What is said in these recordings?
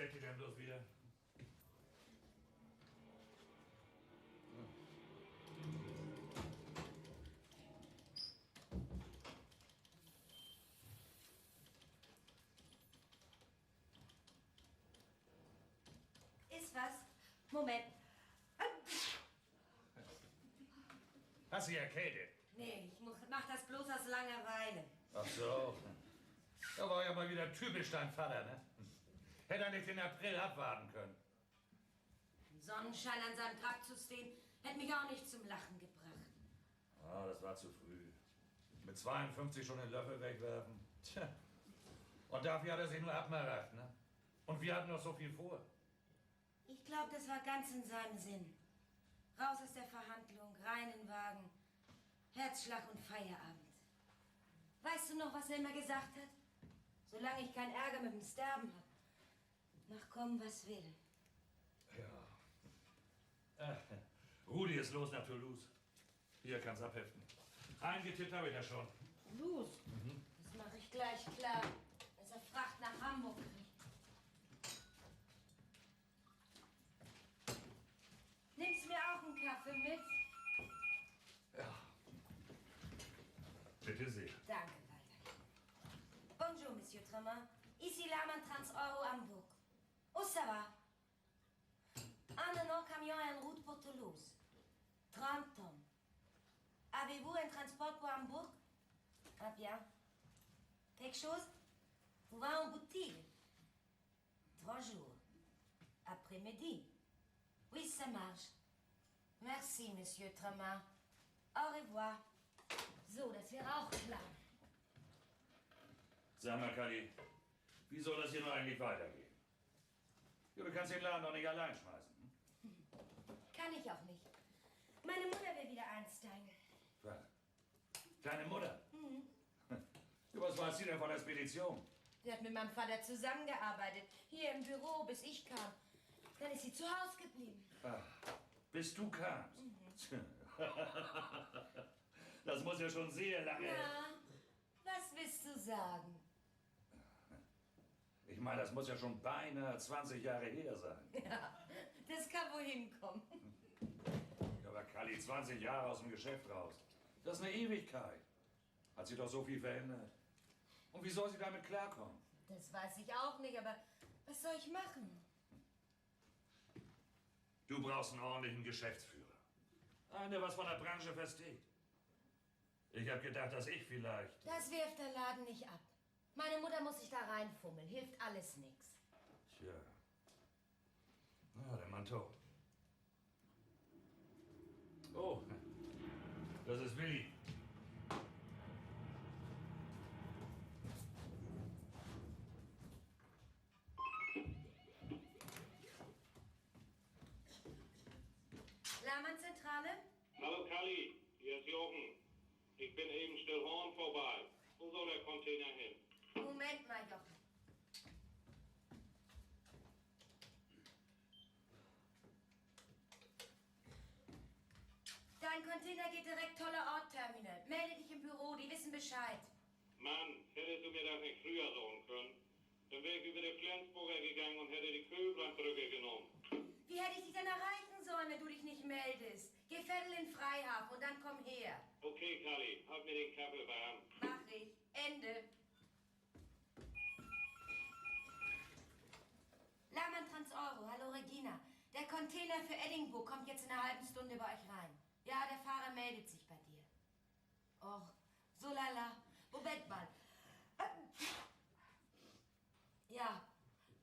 steckt ihr denn bloß wieder? Ist was? Moment. Hast du dich erkältet? Nee, mach das bloß aus Langeweile. Ach so. Da war ja mal wieder typisch dein Vater, ne? Hätte er nicht den April abwarten können. Sonnenschein an seinem Grab zu stehen, hätte mich auch nicht zum Lachen gebracht. Ah, das war zu früh. Mit 52 schon den Löffel wegwerfen. Tja. Und dafür hat er sich nur abmaracht, ne? Und wir hatten noch so viel vor. Ich glaube, das war ganz in seinem Sinn. Raus aus der Verhandlung, rein in den Wagen, Herzschlag und Feierabend. Weißt du noch, was er immer gesagt hat? Solange ich keinen Ärger mit dem Sterben habe, mach kommen, was will. Ja. Rudi ist los nach Toulouse. Hier kann's abheften. Eingetippt habe ich ja schon. Toulouse? Das mache ich gleich klar, dass er Fracht nach Hamburg kriegt. Nimmst mir auch einen Kaffee mit? Ja. Bitte sehr. Danke, Walter. Bonjour, Monsieur Tremont. Ici Laman Trans-Euro Hamburg. Où ça va? Un an camion en route pour Toulouse. 30 tonnes. Avez-vous un transport pour Hamburg? Ah bien. Quelque chose? Vous va en boutique? 3 jours. Après-midi. Oui, ça marche. Merci, Monsieur Tremont. Au revoir. So, das wäre auch klar. Sag mal, Kali, wie soll das hier noch eigentlich weitergehen? Ja, du kannst den Laden doch nicht allein schmeißen. Hm? Kann ich auch nicht. Meine Mutter will wieder einsteigen. Was? Deine Mutter? Mhm. Du, was weiß sie denn von der Spedition? Sie hat mit meinem Vater zusammengearbeitet. Hier im Büro, bis ich kam. Dann ist sie zu Hause geblieben. Ach, bis du kamst? Das muss ja schon sehr lange... Ja, was willst du sagen? Ich meine, das muss ja schon beinahe 20 Jahre her sein. Ja, das kann wohl hinkommen. Ja, aber Kali, 20 Jahre aus dem Geschäft raus. Das ist eine Ewigkeit. Hat sich doch so viel verändert. Und wie soll sie damit klarkommen? Das weiß ich auch nicht, aber was soll ich machen? Du brauchst einen ordentlichen Geschäftsführer. Einer, der was von der Branche versteht. Ich habe gedacht, dass ich vielleicht... Das wirft der Laden nicht ab. Meine Mutter muss sich da reinfummeln. Hilft alles nix. Tja. Ah, der Mann tot. Oh, das ist Willi. Laman-Zentrale? Hallo Kali, hier ist Jochen. Ich bin eben Stillhorn vorbei. Wo soll der Container hin? Moment mal, Jochen. Dein Container geht direkt Toller Ort-Terminal. Melde dich im Büro, die wissen Bescheid. Mann, hättest du mir das nicht früher sagen können? Dann wäre ich über die Flensburger gegangen und hätte die Köblandbrücke genommen. Wie hätte ich dich denn erreichen sollen, wenn du dich nicht meldest? Geh Vettel in Freihafen und dann komm her. Okay, Kali, halt mir den Kaffee warm. Mach ich. Ende. Laman Trans-Euro, hallo Regina. Der Container für Edinburgh kommt jetzt in einer halben Stunde bei euch rein. Ja, der Fahrer meldet sich bei dir. Och, so lala. Moment mal. Ja,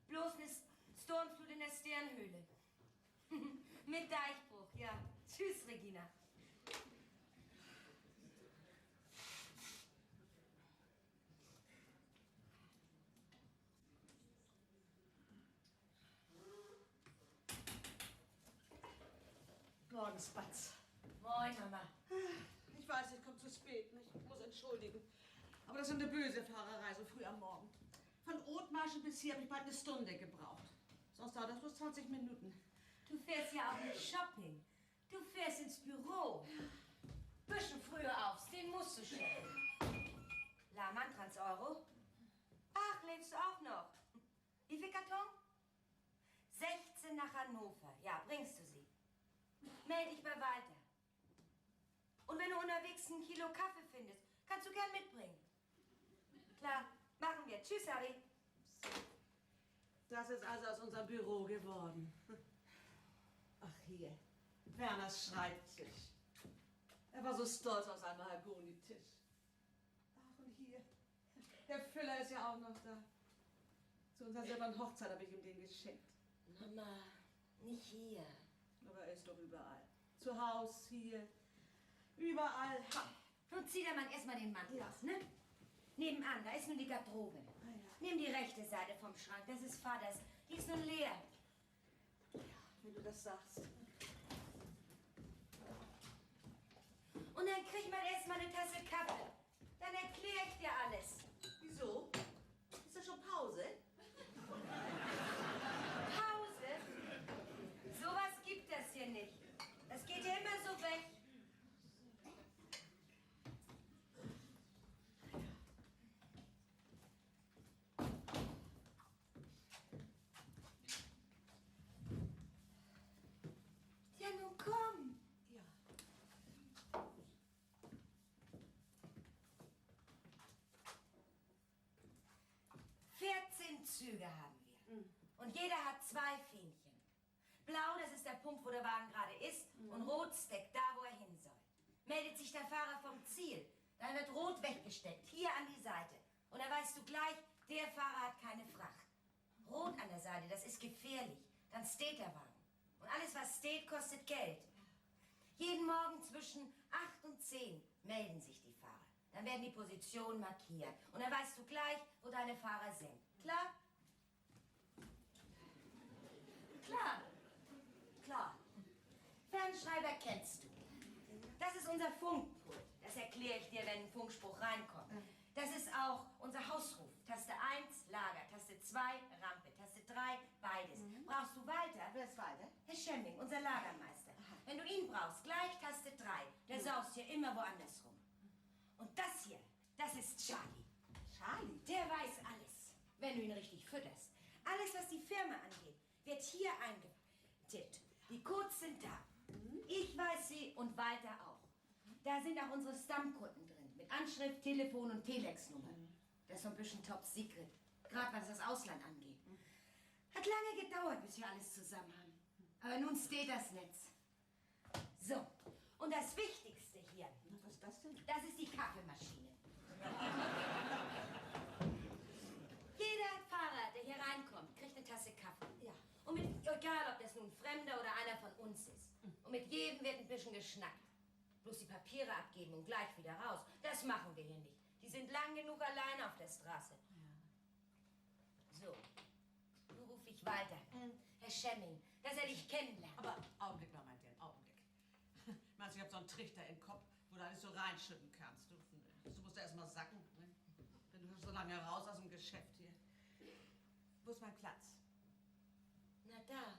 bloß eine Sturmflut in der Sternhöhle. Mit Deichbruch, ja. Tschüss, Regina. Morgen, Spatz. Moin, Mama. Ich weiß, ich komme zu spät. Ich muss entschuldigen. Aber das ist eine böse Fahrerei, so früh am Morgen. Von Othmarschen bis hier habe ich bald eine Stunde gebraucht. Sonst dauert das bloß 20 Minuten. Du fährst ja auch nicht Shopping. Du fährst ins Büro. Bisschen früher aufs, den musst du schon. Laman Trans-Euro? Ach, lebst du auch noch? Wie viel Karton? 16 nach Hannover. Ja, bringst du sie. Meld dich bei Walter. Und wenn du unterwegs ein Kilo Kaffee findest, kannst du gern mitbringen. Klar, machen wir. Tschüss, Harry. Das ist also aus unserem Büro geworden. Ach, hier. Werners Schreibtisch. Er war so stolz auf seinen Mahagonitisch. Ach, und hier. Der Füller ist ja auch noch da. Zu unserer selben Hochzeit habe ich ihm den geschenkt. Mama, nicht hier. Aber er ist doch überall. Zu Hause, hier. Überall. Nun zieh dir mal erstmal den Mantel aus, ne? Nebenan, da ist nun die Garderobe. Ah, ja. Nimm die rechte Seite vom Schrank, das ist Vaters. Die ist nun leer. Ja, wenn du das sagst. Und dann krieg man erstmal eine Tasse Kaffee. Dann erkläre ich dir alles. Wieso? Ist das schon Pause? Pause? Sowas gibt es hier nicht. Das geht ja immer so weg. Ja, nun komm. Ja. 14 Züge haben wir. Und jeder hat 2 Fähnchen. Blau, das ist der Punkt, wo der Wagen gerade ist. Und rot steckt da, wo er hin soll. Meldet sich der Fahrer vom Ziel, dann wird rot weggesteckt, hier an die Seite. Und dann weißt du gleich, der Fahrer hat keine Fracht. Rot an der Seite, das ist gefährlich. Dann steht der Wagen. Und alles, was steht, kostet Geld. Jeden Morgen zwischen 8 und 10 melden sich die Fahrer. Dann werden die Positionen markiert. Und dann weißt du gleich, wo deine Fahrer sind. Klar? Klar. Klar. Fernschreiber kennst du. Das ist unser Funkpult. Das erkläre ich dir, wenn ein Funkspruch reinkommt. Das ist auch unser Hausruf. Taste 1, Lager. Taste 2, Rampe. Taste 3, beides. Brauchst du Walter? Wer ist weiter? Herr Schömming, unser Lagermeister. Wenn du ihn brauchst, gleich Taste 3. Der saust hier immer woanders rum. Und das hier, das ist Charlie. Charlie? Der weiß alles, wenn du ihn richtig fütterst. Alles, was die Firma angeht, wird hier eingetippt. Die Codes sind da. Ich weiß sie und Walter auch. Da sind auch unsere Stammkunden drin, mit Anschrift, Telefon und Telex-Nummer. Das ist so ein bisschen top secret, gerade was das Ausland angeht. Hat lange gedauert, bis wir alles zusammen haben. Aber nun steht das Netz. So, und das Wichtigste hier, Was ist das denn? das ist die Kaffeemaschine. Jeder Fahrer, der hier reinkommt, kriegt eine Tasse Kaffee. Ja. Und egal, ob das nun ein Fremder oder einer von uns ist. Und mit jedem wird ein bisschen geschnackt. Bloß die Papiere abgeben und gleich wieder raus. Das machen wir hier nicht. Die sind lang genug allein auf der Straße. So, nun rufe ich weiter. Herr Schemming, dass er dich kennenlernt. Aber Augenblick mal, mein Dirn, Augenblick. Meinst du, ich hab so einen Trichter im Kopf, wo du alles so reinschütten kannst? Du musst ja erst mal sacken, ne? Denn du bist so lange raus aus dem Geschäft hier. Wo ist mein Platz? Na da.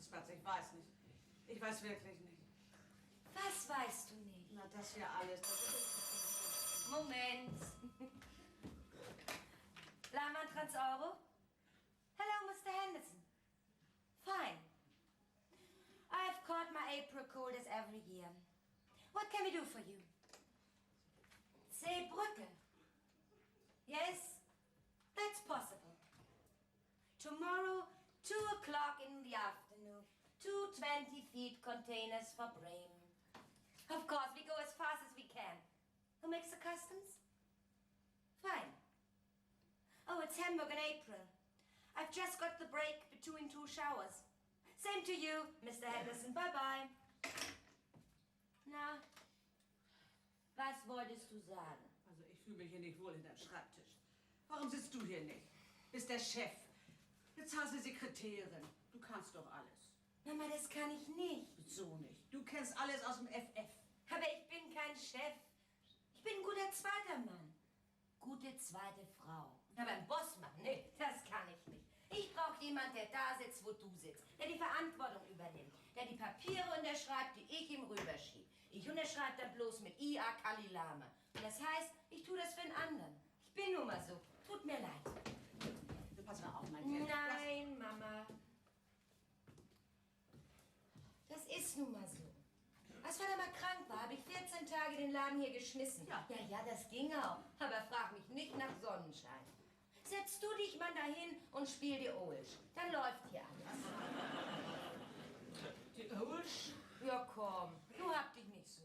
Spatz, ich weiß nicht. Ich weiß wirklich nicht. Was weißt du nicht? Na, das hier alles. Das Moment. Lahmann Trans-Euro? Hello, Mr. Henderson. Fine. I've caught my April cold as every year. What can we do for you? Seebrücke. Yes, that's possible. Tomorrow, 2 o'clock in the afternoon. 2 20-feet containers for Bremen. Of course, we go as fast as we can. Who makes the customs? Fine. Oh, it's Hamburg in April. I've just got the break between 2 showers. Same to you, Mr. Henderson. Bye-bye. Na, was wolltest du sagen? Also, ich fühle mich hier nicht wohl in deinem Schreibtisch. Warum sitzt du hier nicht? Bist der Chef. Jetzt hast du Sekretärin. Du kannst doch alles. Mama, das kann ich nicht. So nicht. Du kennst alles aus dem FF. Aber ich bin kein Chef. Ich bin ein guter zweiter Mann. Gute zweite Frau. Aber ein Bossmann, nee, das kann ich nicht. Ich brauche jemanden, der da sitzt, wo du sitzt. Der die Verantwortung übernimmt. Der die Papiere unterschreibt, die ich ihm rüberschiebe. Ich unterschreibe dann bloß mit I.A. Kalilame. Und das heißt, ich tue das für einen anderen. Ich bin nun mal so. Tut mir leid. Du pass mal auf, mein Kind. Nein, Mama. Das ist nun mal so. Als Vater mal krank war, habe ich 14 Tage den Laden hier geschmissen. Ja. Ja, das ging auch. Aber frag mich nicht nach Sonnenschein. Setz du dich mal dahin und spiel die Olsch. Dann läuft hier alles. Die Olsch? Ja, komm. Du hab dich nicht so.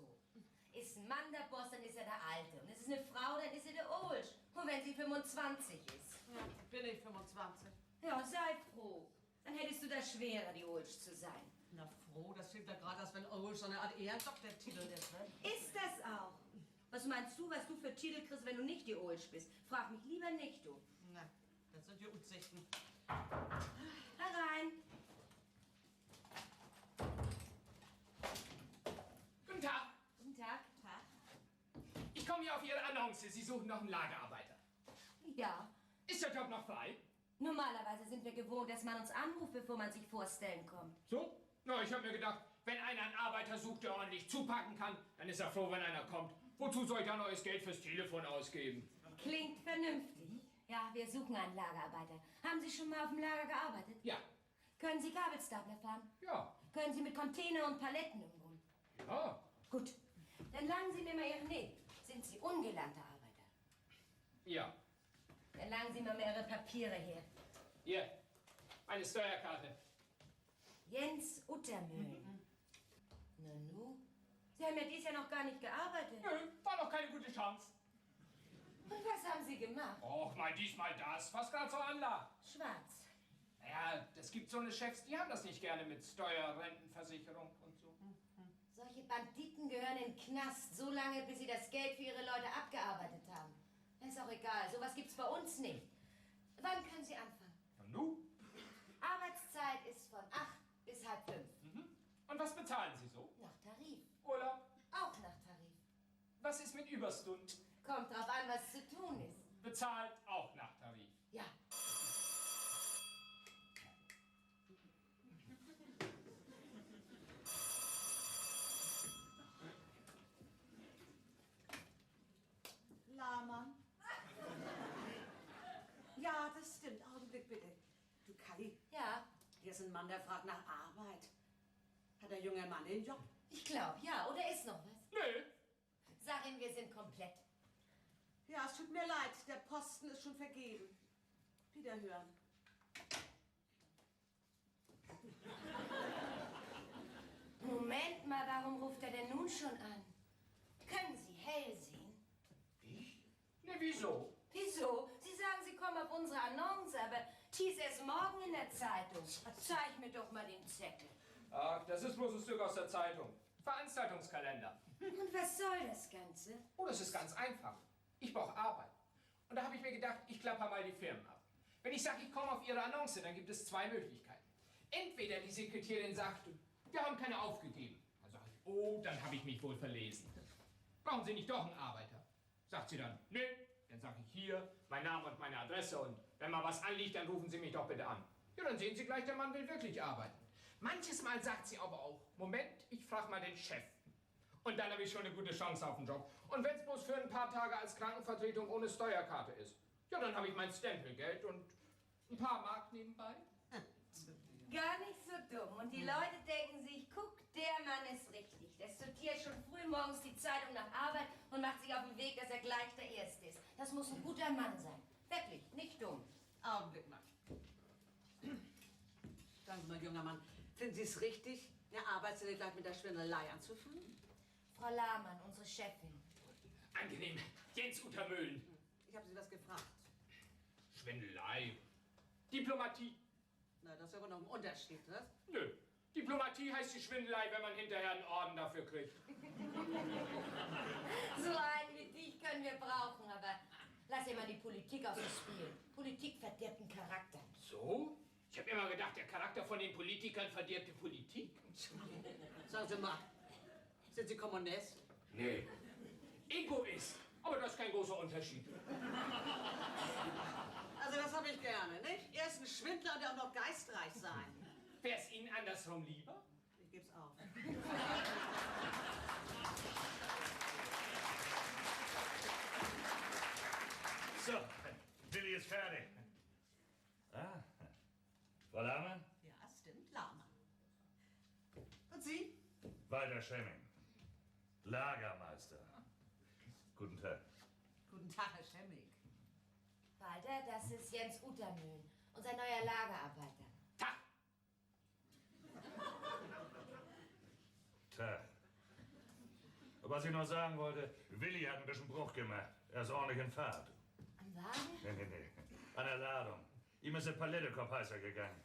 Ist ein Mann der Boss, dann ist er der Alte. Und ist es eine Frau, dann ist sie der Olsch. Und wenn sie 25 ist. Ja, bin ich 25. Ja, sei froh. Dann hättest du das schwerer, die Olsch zu sein. Na froh, das klingt ja gerade, als wenn Olsch so eine Art Ehrendoktortitel ist, ne? Ist das auch? Was meinst du, was du für Titel kriegst, wenn du nicht die Olsch bist? Frag mich lieber nicht, du. Na, das sind die Utsichten. Herein. Guten Tag. Guten Tag. Tag. Ich komme hier auf Ihre Annonce. Sie suchen noch einen Lagerarbeiter. Ja. Ist der Job noch frei? Normalerweise sind wir gewohnt, dass man uns anruft, bevor man sich vorstellen kommt. So? Na, ich habe mir gedacht, wenn einer einen Arbeiter sucht, der ordentlich zupacken kann, dann ist er froh, wenn einer kommt. Wozu soll ich dann neues Geld fürs Telefon ausgeben? Klingt vernünftig. Ja, wir suchen einen Lagerarbeiter. Haben Sie schon mal auf dem Lager gearbeitet? Ja. Können Sie Gabelstapler fahren? Ja. Können Sie mit Container und Paletten umgehen? Ja. Gut. Dann langen Sie mir mal Ihren Nee. Sind Sie ungelernte Arbeiter? Ja. Dann langen Sie mir mal Ihre Papiere her. Hier. Eine Steuerkarte. Jens Uttermühlen. Nanu? Sie haben ja dies Jahr noch gar nicht gearbeitet. Nö, war noch keine gute Chance. Und was haben Sie gemacht? Och, mal dies, mal das. Was gerade so anlag. Schwarz. Naja, es gibt so eine Chefs, die haben das nicht gerne mit Steuer, Rentenversicherung und so. Solche Banditen gehören in den Knast, so lange, bis sie das Geld für ihre Leute abgearbeitet haben. Ist auch egal, sowas gibt's bei uns nicht. Wann können Sie anfangen? Und nu? Arbeitszeit ist von 8 bis halb 5. Und was bezahlen Sie so? Nach Tarif. Urlaub? Auch nach Tarif. Was ist mit Überstunden? Kommt drauf an, was zu tun ist. Bezahlt auch nach Tarif. Ja. Lahmann. Ja, das stimmt. Augenblick bitte. Du, Kalli, Ja, hier ist ein Mann, der fragt nach Arbeit. Hat der junge Mann den Job? ich glaube, ja. Oder ist noch was? Nö. Sag ihm, wir sind komplett. Ja, es tut mir leid. Der Posten ist schon vergeben. Wiederhören. Moment mal, warum ruft er denn nun schon an? Können Sie hell sehen? Ich? Ne, wieso? Wieso? Sie sagen, Sie kommen auf unsere Annonce, aber die ist erst morgen in der Zeitung. Zeig mir doch mal den Zettel. Ach, das ist bloß ein Stück aus der Zeitung. Veranstaltungskalender. Und was soll das Ganze? Oh, das ist ganz einfach. Ich brauche Arbeit. Und da habe ich mir gedacht, ich klapper mal die Firmen ab. Wenn ich sage, ich komme auf Ihre Annonce, dann gibt es zwei Möglichkeiten. Entweder die Sekretärin sagt, wir haben keine aufgegeben. Dann sage ich, oh, dann habe ich mich wohl verlesen. Brauchen Sie nicht doch einen Arbeiter? Sagt sie dann, nö. Dann sage ich hier, mein Name und meine Adresse und wenn mal was anliegt, dann rufen Sie mich doch bitte an. Ja, dann sehen Sie gleich, der Mann will wirklich arbeiten. Manches Mal sagt sie aber auch, Moment, ich frage mal den Chef. Und dann habe ich schon eine gute Chance auf den Job. Und wenn es bloß für ein paar Tage als Krankenvertretung ohne Steuerkarte ist, ja, dann habe ich mein Stempelgeld und ein paar Mark nebenbei. Gar nicht so dumm. Und die Leute denken sich, guck, der Mann ist richtig. Der sortiert schon früh morgens die Zeitung nach Arbeit und macht sich auf den Weg, dass er gleich der Erste ist. Das muss ein guter Mann sein. Wirklich, nicht dumm. Augenblick mal. Sagen Sie mal, junger Mann, finden Sie es richtig, eine Arbeitsstelle gleich mit der Schwindelei anzufangen? Frau Lahmann, unsere Chefin. Angenehm. Jens Uttermühlen. Ich habe Sie was gefragt. Schwindelei. Diplomatie. Na, das ist aber noch ein Unterschied, ne? Nö. Diplomatie heißt die Schwindelei, wenn man hinterher einen Orden dafür kriegt. So einen wie dich können wir brauchen, aber lass immer die Politik aus dem Spiel. Politik verdirbt den Charakter. So? Ich habe immer gedacht, der Charakter von den Politikern verdirbt die Politik. Sagen Sie mal, sind Sie Kommunist? Nee. Egoist. Aber das ist kein großer Unterschied. Also das habe ich gerne, nicht? Erst ein Schwindler und der auch noch geistreich sein. Wär's Ihnen andersrum lieber? Ich geb's auf. So, Willi ist fertig. Ah, Frau Lahmann? Ja, stimmt, Lama. Und Sie? Walter Schemming, Lagermeister. Guten Tag. Guten Tag, Herr Schemming. Walter, das ist Jens Utermühlen, unser neuer Lagerarbeiter. Tag! Tag. Was ich noch sagen wollte, Willi hat ein bisschen Bruch gemacht. Er ist ordentlich in Fahrt. Am Wagen? Nee. An der Ladung. Ihm ist der Palettekopf heißer gegangen.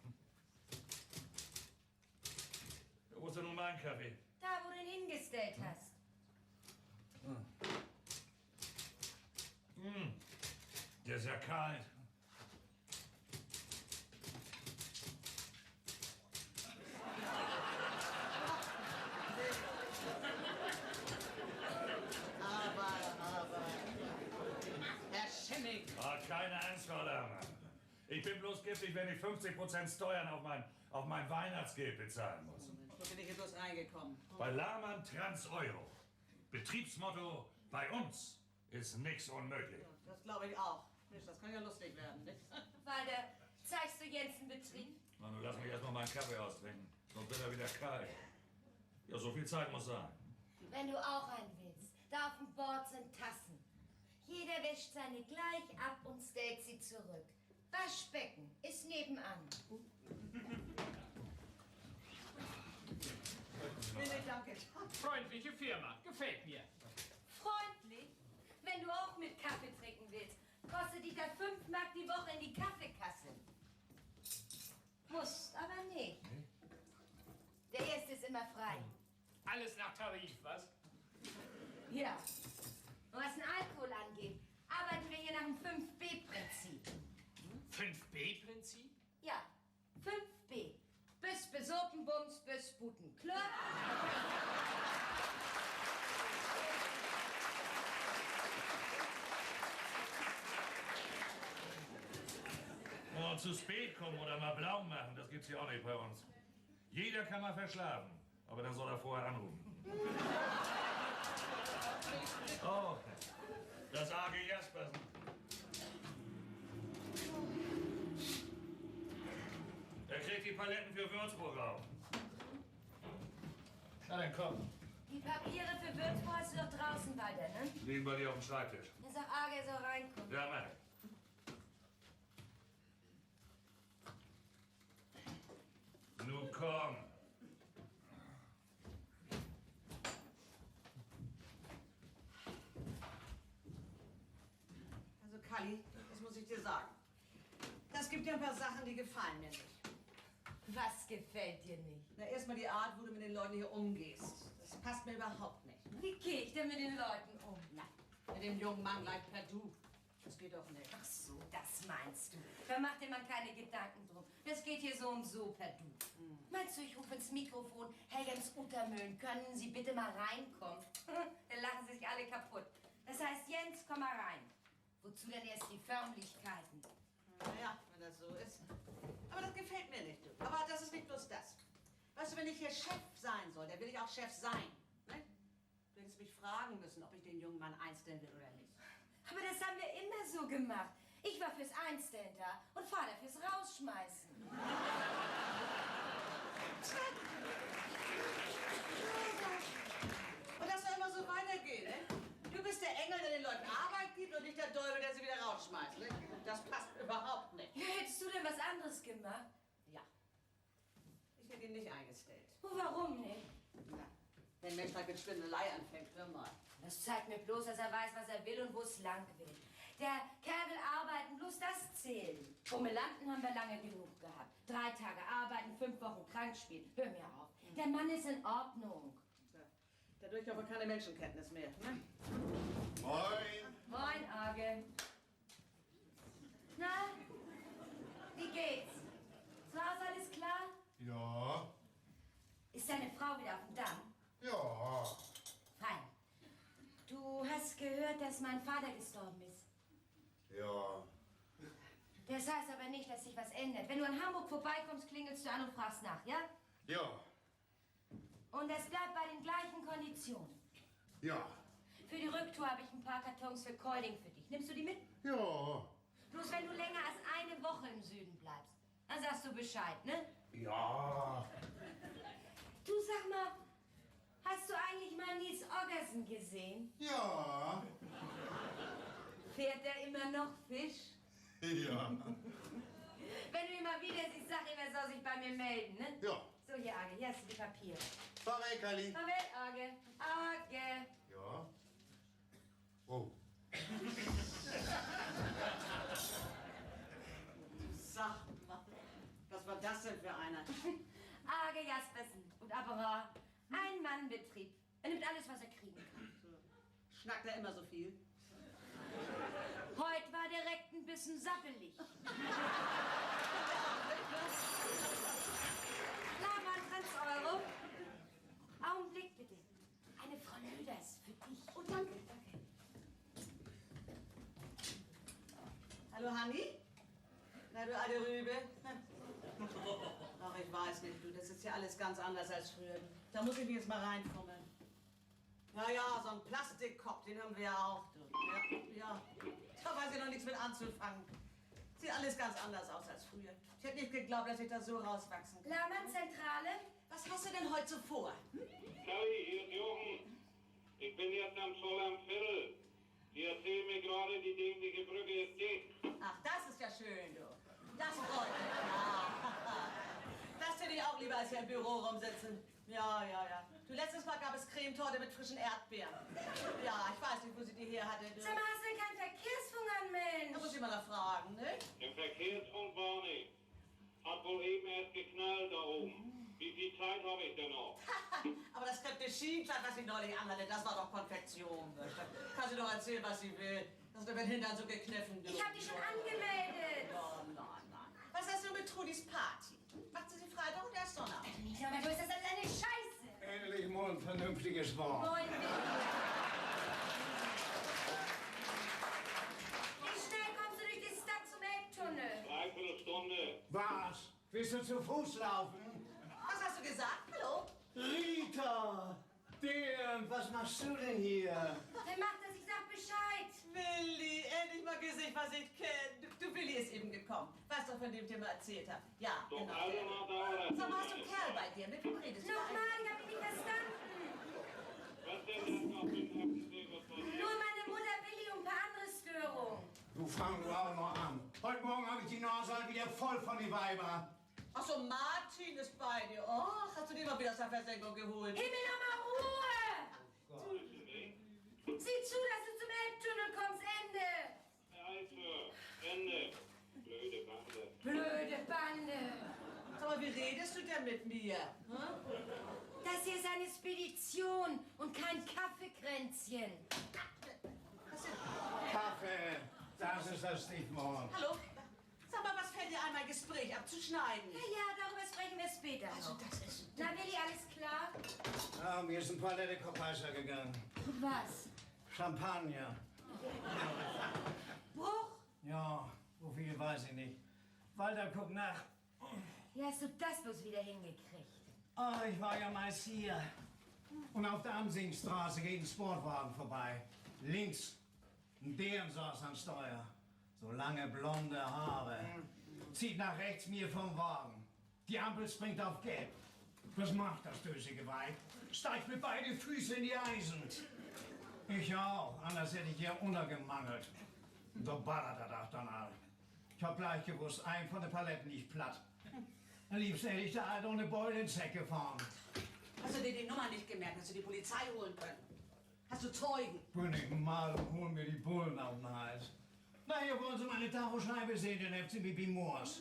Wo ist denn nun mein Kaffee? Da, wo du ihn hingestellt hast. Der ist ja kalt. Aber. Herr Schemming. Ah, keine Angst, Frau Lahmann. Ich bin bloß giftig, wenn ich 50% Steuern auf mein Weihnachtsgeld bezahlen muss. Wo bin ich hier bloß reingekommen? Bei Lahmann Trans Euro. Betriebsmotto, bei uns ist nichts unmöglich. Das glaube ich auch. Mensch, das kann ja lustig werden, nicht? Walter, zeigst du Jens den Betrieb? Na, nun lass mich erstmal meinen Kaffee austrinken, sonst wird er wieder kalt. Ja, so viel Zeit muss sein. Wenn du auch einen willst. Da auf dem Bord sind Tassen. Jeder wäscht seine gleich ab und stellt sie zurück. Waschbecken ist nebenan. Nee, danke. Freundliche Firma, gefällt mir. Freundlich? Wenn du auch mit Kaffee trinken willst, kostet dich das 5 Mark die Woche in die Kaffeekasse. Musst aber nicht. Der erste ist immer frei. Alles nach Tarif, was? Ja. Und was den Alkohol angeht, arbeiten wir hier nach dem 5B-Prinzip. 5B-Prinzip? Ja, 5B. Bis Besopenbums, bis Buten. Klar? Und zu spät kommen oder mal blau machen, das gibt's hier auch nicht bei uns. Jeder kann mal verschlafen, aber dann soll er vorher anrufen. Oh, das AG Jaspersen. Er kriegt die Paletten für Würzburg auf. Na dann komm, Die Papiere für Würzburg hast du doch draußen weiter, ne? liegen bei dir auf dem Schreibtisch. Dann sag Arge, er soll reinkommen. Ja, mach. Nun komm. Also, Kalli, das muss ich dir sagen. Das gibt ja ein paar Sachen, die gefallen mir nicht. Was gefällt dir nicht? Na, erstmal die Art, wo du mit den Leuten hier umgehst. Das passt mir überhaupt nicht. Wie gehe ich denn mit den Leuten um? Na, mit dem jungen Mann gleich per Du. Das geht doch nicht. Ach so, das meinst du. Da macht dir man keine Gedanken drum. Das geht hier so und so per Du. Meinst du, ich rufe ins Mikrofon, Herr Jens Utermühlen, können Sie bitte mal reinkommen? Dann lachen sich alle kaputt. Das heißt, Jens, komm mal rein. Wozu denn erst die Förmlichkeiten? Naja, wenn das so ist. Aber das gefällt mir nicht, du. Aber das ist nicht bloß das. Weißt du, wenn ich hier Chef sein soll, dann will ich auch Chef sein. Ne? Du hättest mich fragen müssen, ob ich den jungen Mann einstellen will oder nicht. Aber das haben wir immer so gemacht. Ich war fürs Einstellen da und Vater fürs Rausschmeißen. Und das soll immer so weitergehen, ne? Du bist der Engel, der den Leuten Arbeit gibt und nicht der Teufel, der sie wieder rausschmeißt, ne? Das passt überhaupt nicht. Ja, hättest du denn was anderes gemacht? Ja. Ich hätte ihn nicht eingestellt. Oh, warum nicht? Na, wenn ein Mensch gleich mit Schwindelei anfängt, hör mal. Das zeigt mir bloß, dass er weiß, was er will und wo es lang will. Der Kerl will arbeiten, bloß das zählen. Formulanten haben wir lange genug gehabt. 3 Tage arbeiten, 5 Wochen krank spielen. Hör mir auf. Der Mann ist in Ordnung. Ja. Dadurch aber keine Menschenkenntnis mehr, ne? Moin! Moin, Arge. Na, wie geht's? Zu Hause alles klar? Ja, Ist deine Frau wieder auf dem Damm? ja. Fein. Du hast gehört, dass mein Vater gestorben ist. Ja. Das heißt aber nicht, dass sich was ändert. Wenn du in Hamburg vorbeikommst, klingelst du an und fragst nach, ja? Ja. Und das bleibt bei den gleichen Konditionen. Ja. Für die Rücktour habe ich ein paar Kartons für Kolding für dich. Nimmst du die mit? Ja. Bloß wenn du länger als eine Woche im Süden bleibst, dann sagst du Bescheid, ne? Ja. Du sag mal, hast du eigentlich mal Nils Oggersen gesehen? Ja. Fährt er immer noch Fisch? Ja. Wenn du ihn mal wieder siehst, sag ihm, er soll sich bei mir melden, ne? Ja. So, hier, Arge, hier hast du die Papiere. Fahr weg, Ali. Fahr weg, Arge. Arge. Ja. Oh. Sag mal, was war das denn für einer? Arge Jaspersen und Apparat. Ein Mannbetrieb. Er nimmt alles, was er kriegen kann. Schnackt er immer so viel? Heute war direkt ein bisschen sappelig. Laman, 20 Euro. Augenblick bitte. Eine Frau Lüders für dich. Oh, danke, danke. Hallo, Hanni? Na, du alte Rübe. Ach, ich weiß nicht, du, das ist ja alles ganz anders als früher. Da muss ich mich jetzt mal reinfummeln. Ja, ja, so ein Plastikkopf, den haben wir ja auch, du. Ja, da weiß ich noch nichts mit anzufangen. Sieht alles ganz anders aus als früher. Ich hätte nicht geglaubt, dass ich da so rauswachsen kann. Laman, Zentrale. Was hast du denn heute so vor? Sally, hier ist Jochen. Ich bin jetzt am Zoll am Viertel. Die erzählen mir gerade, die dämliche Brücke ist dicht. Ach, das ist ja schön, du. Das freut mich. Ja. Das hätte ich auch lieber, als hier im Büro rumsitzen. Ja, ja, ja. Du, letztes Mal gab es Cremetorte mit frischen Erdbeeren. Ja, ich weiß nicht, wo sie die her hatte. Du. Sag mal, hast du denn keinen Verkehrsfunk an, Mensch? Da muss ich mal da fragen, ne? Im Verkehrsfunk war nicht. Hat wohl eben erst geknallt da oben. Wie viel Zeit habe ich denn noch? Aber das könnte Schienklatt, was sie neulich anhatte, das war doch Konfektion. Kann sie doch erzählen, was sie will. Das wird mit Hintern so gekniffen, du. Ich hab dich schon angemeldet. Oh, nein, nein. Was hast du mit Trudis Party? Macht sie Freitag oder erst Donnerstag? Sag mal, du, ist das alles eine Scheiße. Endlich mal ein vernünftiges Wort. Moin, wie schnell kommst du durch die Stadt zum Elbtunnel? Dreiviertelstunde. Was? Willst du zu Fuß laufen? Was hast du gesagt? Hallo? Rita! Dirn, was machst du denn hier? Dann macht er sich, sag Bescheid. Willi, endlich mal Gesicht, was ich kenne. Du, Willi ist eben gekommen. Weißt du, von dem ich dir mal erzählt habe? Ja, Doch genau. alle mal dauern. Sag mal, hast du einen Kerl bei dir? Mit wem redest du Nochmal, eigentlich? ich hab dich nicht verstanden. Was denn jetzt noch mit dem Abendweg von dir? Nur meine Mutter Willi und ein paar andere Störungen. Du fang du auch noch an. Heute Morgen habe ich die Nase halt wieder voll von die Weiber. Ach so, Martin ist bei dir. Oh, hast du den mal wieder aus der Versenkung geholt? Himmel, nochmal Ruhe! Wissen Sie? Sieh zu, dass du zum Elbtunnel kommst, Ende! Also, Ende. Blöde Bande. Blöde Bande! Sag mal, wie redest du denn mit mir? Hm? Das hier ist eine Spedition und kein Kaffeekränzchen. Kaffee, das ist das Stichwort. Hallo? Sag mal, was fällt dir ein, mein Gespräch abzuschneiden? Ja, ja, darüber sprechen wir später Also, noch. das ist... Na, Willi, alles klar? Ja, mir ist ein Palette Kopfheißer gegangen. Was? Champagner. Bruch? Ja, so viel weiß ich nicht. Walter, guck nach. Wie hast du das bloß wieder hingekriegt? Oh, ich war ja meist hier. Und auf der Amsingstraße geht ein Sportwagen vorbei. Links. Ein Dären saß an Steuer. So lange blonde Haare. Zieht nach rechts mir vom Wagen. Die Ampel springt auf Gelb. Was macht das dösige Weib? Steigt mit beiden Füßen in die Eisen. Ich auch, anders hätte ich hier untergemangelt. Und da ballert er doch dann all. Ich hab gleich gewusst, ein von den Paletten liegt platt. Am liebsten hätte ich der Alte ohne Beule ins Heck gefahren. Hast du dir die Nummer nicht gemerkt? Hast du die Polizei holen können? Hast du Zeugen? Bin ich mal und hol mir die Bullen auf den Hals. Na, hier wollen Sie meine Tachoscheibe sehen, den FC Bibi Moors.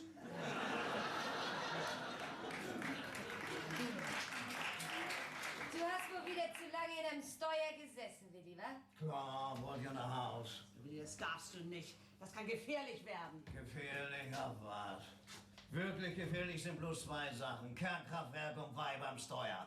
Du hast wohl wieder zu lange in einem Steuer gesessen, Willi, wa? Klar, wollt ihr nach Haus. Willi, das darfst du nicht. Das kann gefährlich werden. Gefährlich auf was? Wirklich gefährlich sind bloß zwei Sachen. Kernkraftwerk und Weiber am Steuer.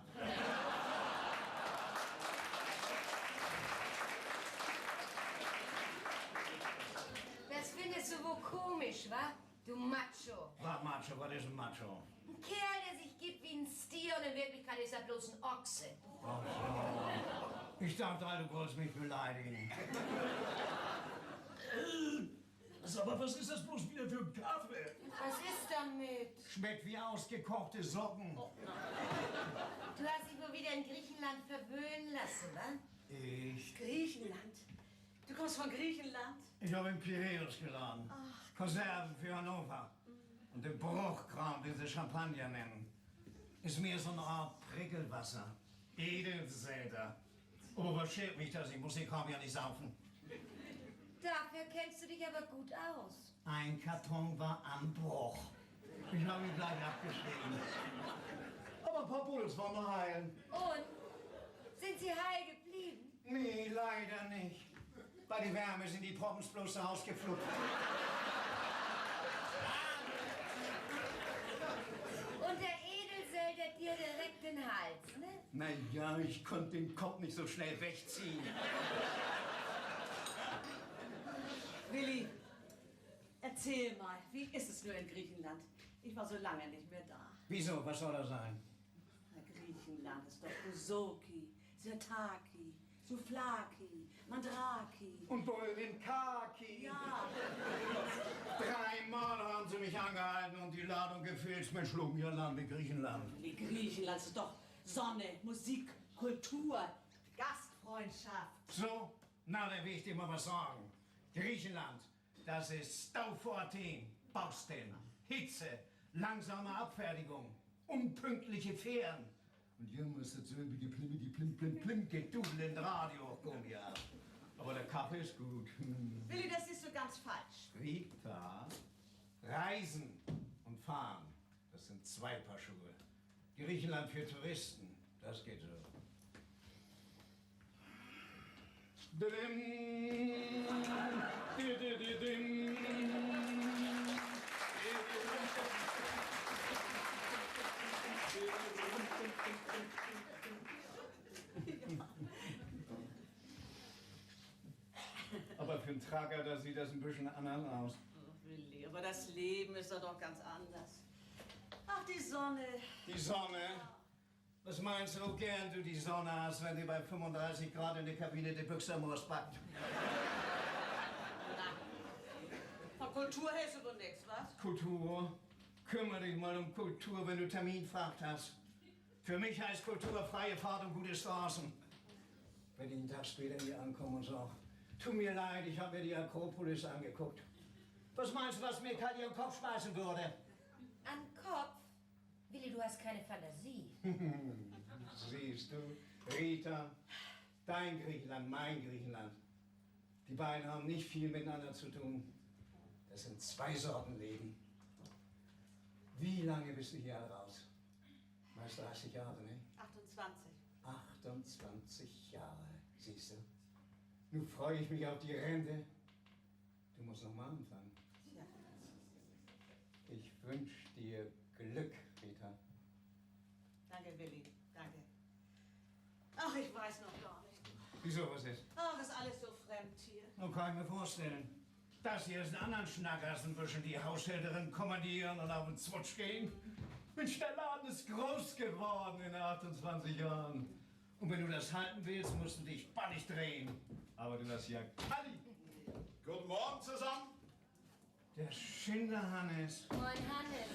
ist so wohl komisch, wa? Du Macho. Was Macho, was ist ein Macho? Ein Kerl, der sich gibt wie ein Stier und in Wirklichkeit ist er bloß ein Ochse. Ach so. Ich dachte, du wolltest mich beleidigen. Aber was ist das bloß wieder für ein Kaffee? Was ist damit? Schmeckt wie ausgekochte Socken. Du hast dich wohl wieder in Griechenland verwöhnen lassen, wa? Ich? Griechenland? Du kommst von Griechenland? Ich habe in Piräus geladen. Konserven für Hannover. Und den Bruchkram, den sie Champagner nennen, ist mir so eine Art Prickelwasser. Edelselter. Aber was schert mich das? Ich muss den Kram ja nicht saufen. Dafür kennst du dich aber gut aus. Ein Karton war am Bruch. Ich habe ihn gleich abgeschrieben. Aber ein paar Buddels waren heil. Und? Sind sie heil geblieben? Nee, leider nicht. Bei der Wärme sind die Poppens bloß zu Hause geflogen. Und der Edelselter dir direkt den Hals, ne? Na ja, ich konnte den Kopf nicht so schnell wegziehen. Willi, erzähl mal, wie ist es nur in Griechenland? Ich war so lange nicht mehr da. Wieso? Was soll das sein? Na, Griechenland ist doch Bouzouki, Sirtaki, Souflaki, Mandraki. Und Bollinkaki. Ja, 3 Mal haben sie mich angehalten und die Ladung gefälscht mit Schluckenirland in Griechenland. Willi, Griechenland ist doch Sonne, Musik, Kultur, Gastfreundschaft. So? Na, dann will ich dir mal was sagen. Griechenland, das ist Stau vor Athen, Baustellen, Hitze, langsame Abfertigung, unpünktliche Fähren. Und hier muss das selbe Plim, Gedudel in Radio kommen, ja. Aber der Kaffee ist gut. Willi, das ist so ganz falsch. Rita, Reisen und Fahren, das sind 2 Paar Schuhe. Griechenland für Touristen, das geht so. Aber für einen Trager, da sieht das ein bisschen anders aus. Oh, Willi, aber das Leben ist doch ganz anders. Ach, die Sonne. Die Sonne? Was meinst du, gern du die Sonne hast, wenn die bei 35 Grad in der Kabine die Büchse backt? Von Kultur hältst du wohl nichts, was? Kultur? Kümmere dich mal um Kultur, wenn du Terminfahrt hast. Für mich heißt Kultur freie Fahrt und gute Straßen. Wenn ich einen Tag später hier ankomme und sage, tut mir leid, ich habe mir die Akropolis angeguckt. Was meinst du, was mir Kali am Kopf schmeißen würde? An Kopf? Willi, du hast keine Fantasie. Siehst du, Rita, dein Griechenland, mein Griechenland. Die beiden haben nicht viel miteinander zu tun. Das sind 2 Sorten Leben. Wie lange bist du hier raus? Meist 30 Jahre, ne? 28. 28 Jahre, siehst du. Nun freue ich mich auf die Rente. Du musst noch mal anfangen. Ja. Ich wünsche dir Glück, Rita. Danke, Willi. Danke. Ach, ich weiß noch gar nicht. Wieso, was ist? Ach, ist alles so fremd hier. Nun kann ich mir vorstellen. Das hier ist ein anderen Schnackers, ein bisschen die Haushälterin kommandieren und auf den Zwutsch gehen. Mensch, der Laden ist groß geworden in 28 Jahren. Und wenn du das halten willst, musst du dich ballig drehen. Aber du hast ja Kali. Guten Morgen zusammen. Der Schinder Hannes. Moin, Hannes.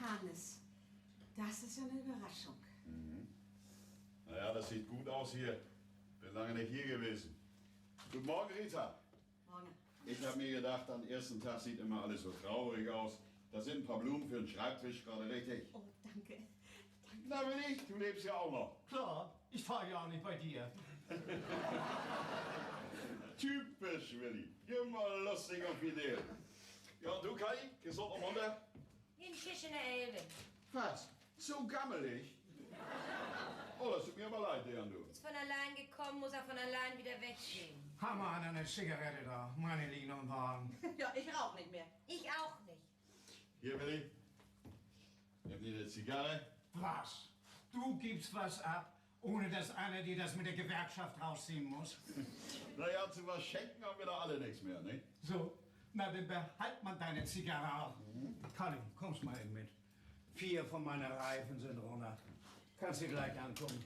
Hannes, das ist ja eine Überraschung. Naja, das sieht gut aus hier. Bin lange nicht hier gewesen. Guten Morgen, Rita. Morgen. Ich habe mir gedacht, am ersten Tag sieht immer alles so traurig aus. Da sind ein paar Blumen für den Schreibtisch gerade richtig. Oh, danke. Na, Willi, du lebst ja auch noch. Klar, ich fahre ja auch nicht bei dir. Typisch, Willi. Immer lustig und fidel. Ja, und du, Kai? Gesund und munter? Wie ein Fisch in der Elbe. Was? So gammelig? Oh, das tut mir aber leid, Dejan, du. Ist von allein gekommen, muss er von allein wieder weggehen. Hammer an eine Zigarette da. Meine liegen und waren. Ja, ich rauche nicht mehr. Ich auch nicht. Hier, Willi. Nimm dir eine Zigarre. Was? Du gibst was ab Ohne dass einer die das mit der Gewerkschaft rausziehen muss. Naja, zu was schenken haben wir da alle nichts mehr, ne? So, na dann behalt man deine Zigarre auch. Kalle, kommst mal eben mit. 4 von meinen Reifen sind runter. Kannst du gleich angucken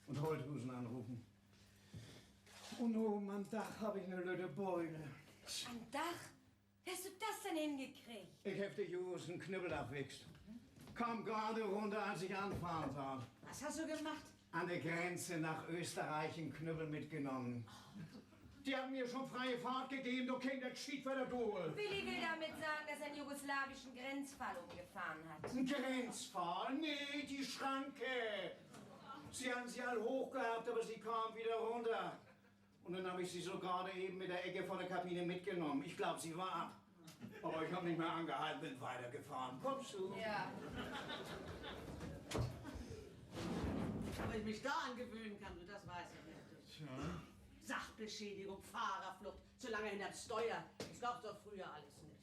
und Holthusen anrufen. Und oben am Dach habe ich eine blöde Beule. Am Dach? Wie hast du das denn hingekriegt? Ich heftig Jus einen Knüppel abwächst. Kam gerade runter, als ich anfahren sah. Was hast du gemacht? An der Grenze nach Österreich einen Knüppel mitgenommen. Die haben mir schon freie Fahrt gegeben, du Kind, das schied für der Duhe. Willi will damit sagen, dass er einen jugoslawischen Grenzfall umgefahren hat. Ein Grenzfall? Nee, die Schranke. Sie haben sie all hoch gehabt, aber sie kam wieder runter. Und dann habe ich sie so gerade eben mit der Ecke von der Kabine mitgenommen. Ich glaube, sie war ab. Aber ich habe nicht mehr angehalten, bin weitergefahren. Kommst du? Ja. Ob ich mich da angewöhnen kann, du, das weiß ich nicht. Sachbeschädigung, Fahrerflucht, zu lange hinterm Steuer. Das glaubst du doch früher alles nicht.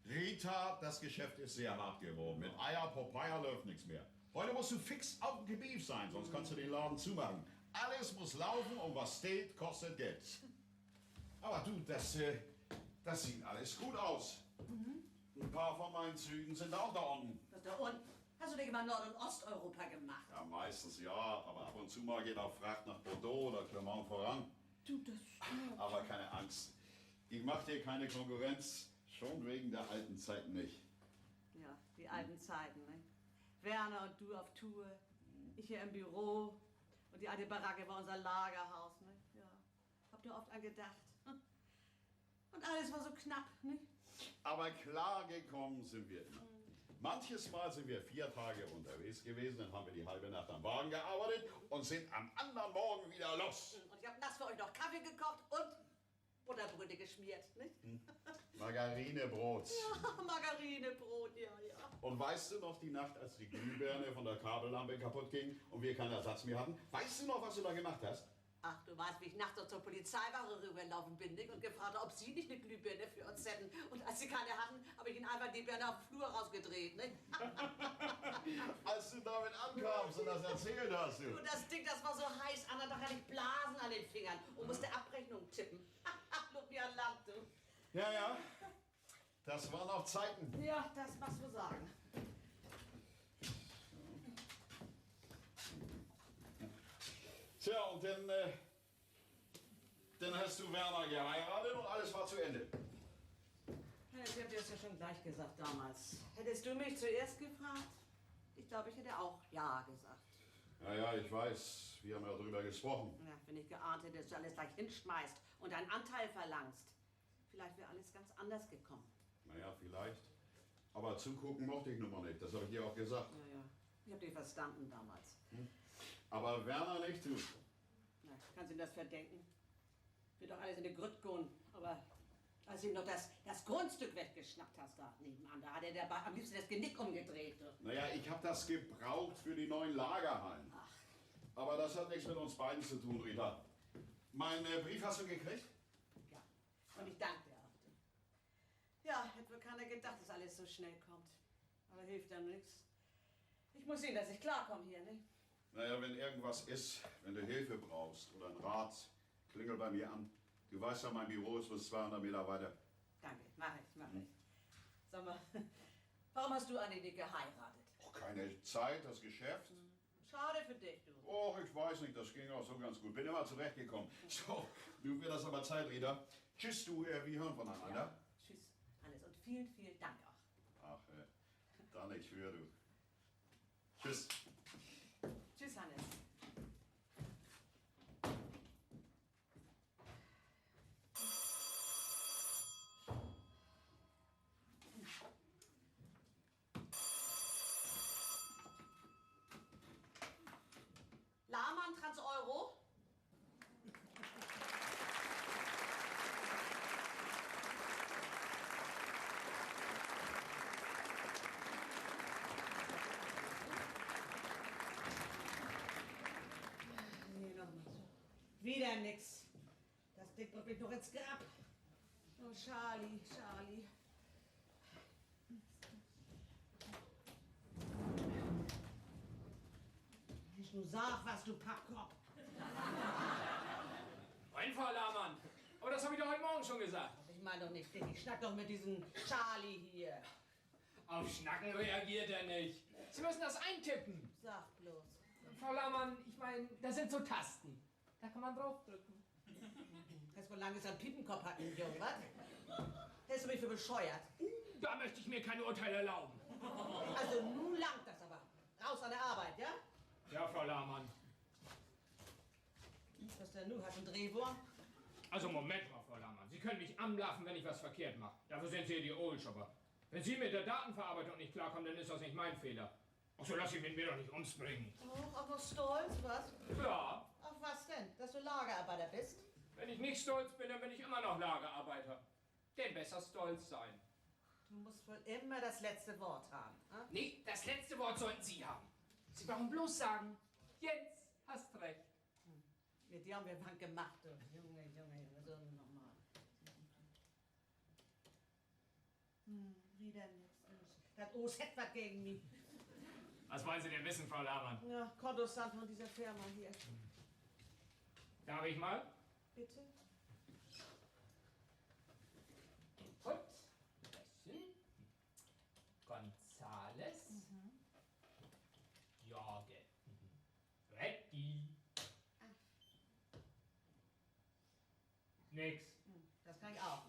Rita, das Geschäft ist sehr hart geworden. Mit Eier, Popeye läuft nichts mehr. Heute musst du fix auf dem Gebiet sein, sonst kannst du den Laden zumachen. Alles muss laufen und was steht, kostet Geld. Aber du, das sieht alles gut aus. Ein paar von meinen Zügen sind auch da unten. Was da unten? Hast du dich immer Nord- und Osteuropa gemacht? Ja, meistens ja, aber ab und zu mal geht auch Fracht nach Bordeaux oder Clermont-Ferrand. Du, das... Aber keine Angst. Ich mache dir keine Konkurrenz, schon wegen der alten Zeiten nicht. Ja, die alten Zeiten, ne? Werner und du auf Tour, ich hier im Büro und die alte Baracke war unser Lagerhaus, ne? Ja, habt ihr oft an gedacht. Und alles war so knapp, ne? Aber klar gekommen sind wir immer. Manches Mal sind wir 4 Tage unterwegs gewesen, dann haben wir die halbe Nacht am Wagen gearbeitet und sind am anderen Morgen wieder los. Und ich hab nass für euch noch Kaffee gekocht und Butterbröte geschmiert, nicht? Margarinebrot. Ja, Margarinebrot, ja, ja. Und weißt du noch die Nacht, als die Glühbirne von der Kabellampe kaputt ging und wir keinen Ersatz mehr hatten? Weißt du noch, was du da gemacht hast? Ach, du weißt, wie ich nachts zur Polizeiwache rüberlaufen bin, nicht? Und gefragt habe, ob sie nicht eine Glühbirne für uns hätten. Und als sie keine hatten, habe ich ihnen einfach die Birne auf den Flur rausgedreht, nicht? Als du damit ankamst und das erzählt hast, du. Und das Ding, das war so heiß, Anna, da hatte ich Blasen an den Fingern und musste Abrechnung tippen. Lob mir an Land, du. Ja, ja. Das waren noch Zeiten. Ja, das machst du sagen. Tja, und dann hast du Werner geheiratet und alles war zu Ende. Ja, ich hab dir das ja schon gleich gesagt damals. Hättest du mich zuerst gefragt? Ich glaube, ich hätte auch Ja gesagt. Ja, ja, ich weiß. Wir haben ja darüber gesprochen. Ja, wenn ich geahnt hätte, dass du alles gleich hinschmeißt und einen Anteil verlangst. Vielleicht wäre alles ganz anders gekommen. Naja, vielleicht. Aber zugucken mochte ich nun mal nicht. Das habe ich dir auch gesagt. Ja, ja. Ich hab dich verstanden damals. Aber Werner nicht, du. Na, kannst du ihm das verdenken? Wird doch alles in die Grütt gehen. Aber als du ihm noch das Grundstück weggeschnappt hast da nebenan, da hat er dabei am liebsten das Genick umgedreht. Du. Naja, ich habe das gebraucht für die neuen Lagerhallen. Ach. Aber das hat nichts mit uns beiden zu tun, Rita. Meinen Brief hast du gekriegt? Ja, und ich danke dir auch. Du. Ja, hätte wohl keiner gedacht, dass alles so schnell kommt. Aber hilft dann nichts. Ich muss sehen, dass ich klarkomme hier, ne? Naja, wenn irgendwas ist, wenn du Hilfe brauchst oder einen Rat, klingel bei mir an. Du weißt ja, mein Büro ist bis 200 Meter weiter. Danke, mach ich. Sag mal, warum hast du Annie nicht geheiratet? Oh, keine Zeit, das Geschäft. Schade für dich, du. Oh, ich weiß nicht, das ging auch so ganz gut. Bin immer zurechtgekommen. So, du wird das aber Zeit, Rita. Tschüss, du, wir hören voneinander. Ja. Tschüss, Hannes, und vielen, vielen Dank auch. Ach, da nicht für, du. Tschüss. Tschüss, Hannes. Lahmann, Trans-Euro. Nee, noch mal so. Wieder nix. Das Ding bringt mich noch ins Grab. Oh, Charlie. Mensch, nun sag was, du Packkopf. Mein Frau Lahmann. Aber das habe ich doch heute Morgen schon gesagt. Ich meine doch nicht, ich schnack doch mit diesem Charlie hier. Auf Schnacken reagiert er nicht. Sie müssen das eintippen. Sag bloß. Frau Lahmann, ich meine, das sind so Tasten. Da kann man draufdrücken. Hast wohl lange einen Piepenkopf hatten, Junge, was? Hältst du mich für bescheuert? Da möchte ich mir kein Urteil erlauben. Also nun langt das aber. Raus an der Arbeit, ja? Ja, Frau Lahmann. Was denn nun? Hast du einen Drehwurm? Also Moment mal, Frau Lahmann. Sie können mich anlachen, wenn ich was verkehrt mache. Dafür sind Sie die Ohlschopper. Wenn Sie mit der Datenverarbeitung nicht klarkommen, dann ist das nicht mein Fehler. Ach so, lass ich mit mir doch nicht umspringen. Oh, auch noch stolz, was? Ja, Auf was denn? Dass du Lagerarbeiter bist? wenn ich nicht stolz bin, dann bin ich immer noch Lagerarbeiter. Denn besser stolz sein. Du musst wohl immer das letzte Wort haben. Hm? Nee, das letzte Wort sollten Sie haben. Sie brauchen bloß sagen, Jens, hast recht. Mit dir haben wir was gemacht. Du. Junge, so nochmal. Wie denn jetzt? Das Os hätt was gegen mich. Was wollen Sie denn wissen, Frau Lahmann? Ja, Kontostand von dieser Firma hier. Darf ich mal? Bitte? Gut. Essen. Gonzales. Jorge. Ready. Nix. Das kann ich auch.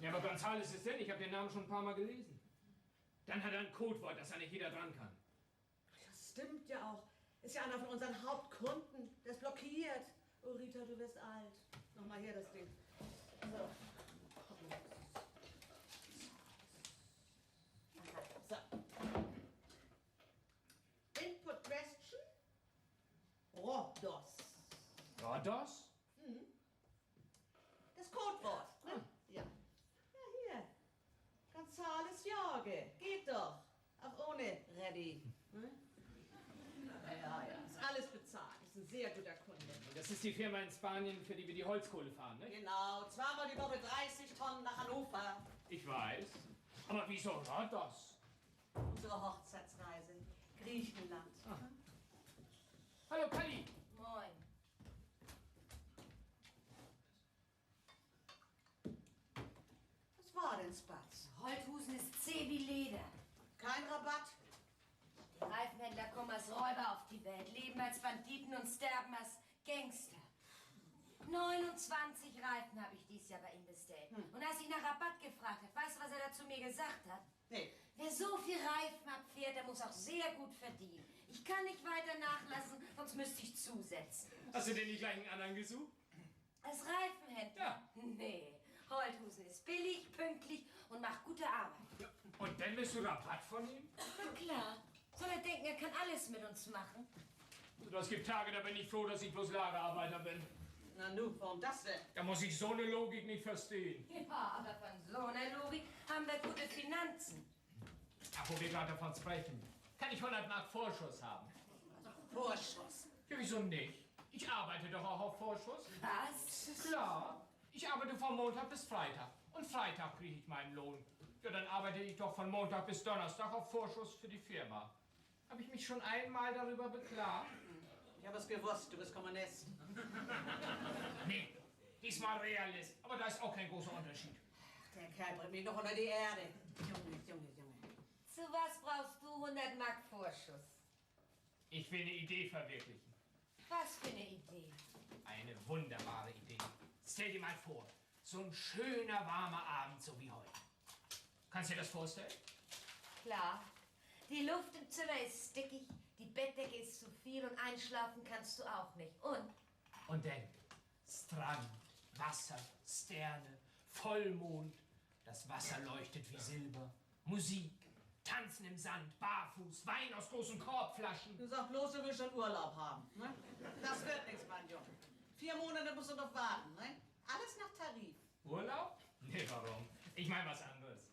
Ja, aber Gonzales ist denn? Ich habe den Namen schon ein paar Mal gelesen. Dann hat er ein Codewort, das ja nicht jeder dran kann. Das stimmt ja auch. Ist ja einer von unseren Hauptkunden. Der ist blockiert. Oh, Rita, du wirst alt. Nochmal hier das Ding. So. So. Input question. Rhodos. Rodos? Das Codewort, ne? Ja. Ja, hier. Gonzales Jorge. Geht doch. Auch ohne Ready. Hm? Ja. Ist alles bezahlt. Ist ein sehr guter Kunde. Das ist die Firma in Spanien, für die wir die Holzkohle fahren, ne? Genau. Zweimal die Woche 30 Tonnen nach Hannover. Ich weiß. Aber wieso Rodos? Unsere Hochzeitsreise. Griechenland. Hallo, Kalli. Moin. Was war denn, Spatz? Holthusen ist zäh wie Leder. Kein Rabatt? Die Reifenhändler kommen als Räuber auf die Welt, leben als Banditen und sterben als Gangster. 29 Reifen habe ich dies Jahr bei ihm bestellt. Und als ich nach Rabatt gefragt habe, weißt du, was er dazu mir gesagt hat? Nee. Wer so viel Reifen abfährt, der muss auch sehr gut verdienen. Ich kann nicht weiter nachlassen, sonst müsste ich zusetzen. Hast du denn die gleichen anderen gesucht? Als Reifenhändler? Ja. Nee. Holthusen ist billig, pünktlich und macht gute Arbeit. Und dann willst du Rabatt von ihm? Na klar. Soll er denken, er kann alles mit uns machen? Es gibt Tage, da bin ich froh, dass ich bloß Lagerarbeiter bin. Na nu, warum das denn? Da muss ich so eine Logik nicht verstehen. Ja, aber von so einer Logik haben wir gute Finanzen. Ach, wo wir gerade davon sprechen. Kann ich 100 Mark Vorschuss haben? Vorschuss. Ja, wieso nicht? Ich arbeite doch auch auf Vorschuss. Was? Klar. Ich arbeite von Montag bis Freitag. Und Freitag kriege ich meinen Lohn. Ja, dann arbeite ich doch von Montag bis Donnerstag auf Vorschuss für die Firma. Habe ich mich schon einmal darüber beklagt? Ich habe es gewusst, du bist Kommunist. Nee, diesmal Realist. Aber da ist auch kein großer Unterschied. Der Kerl bringt mich noch unter die Erde. Junge. Zu was brauchst du 100 Mark Vorschuss? Ich will eine Idee verwirklichen. Was für eine Idee? Eine wunderbare Idee. Stell dir mal vor, so ein schöner, warmer Abend, so wie heute. Kannst du dir das vorstellen? Klar. Die Luft im Zimmer ist stickig, die Bettdecke ist zu viel und einschlafen kannst du auch nicht. Und dann Strand, Wasser, Sterne, Vollmond. Das Wasser leuchtet wie Silber. Musik, Tanzen im Sand, barfuß, Wein aus großen Korbflaschen. Du sag bloß, du willst schon Urlaub haben. Ne? Das wird nichts, mein Junge. 4 Monate musst du noch warten. Ne? Alles nach Tarif. Urlaub? Nee, warum? Ich meine was anderes.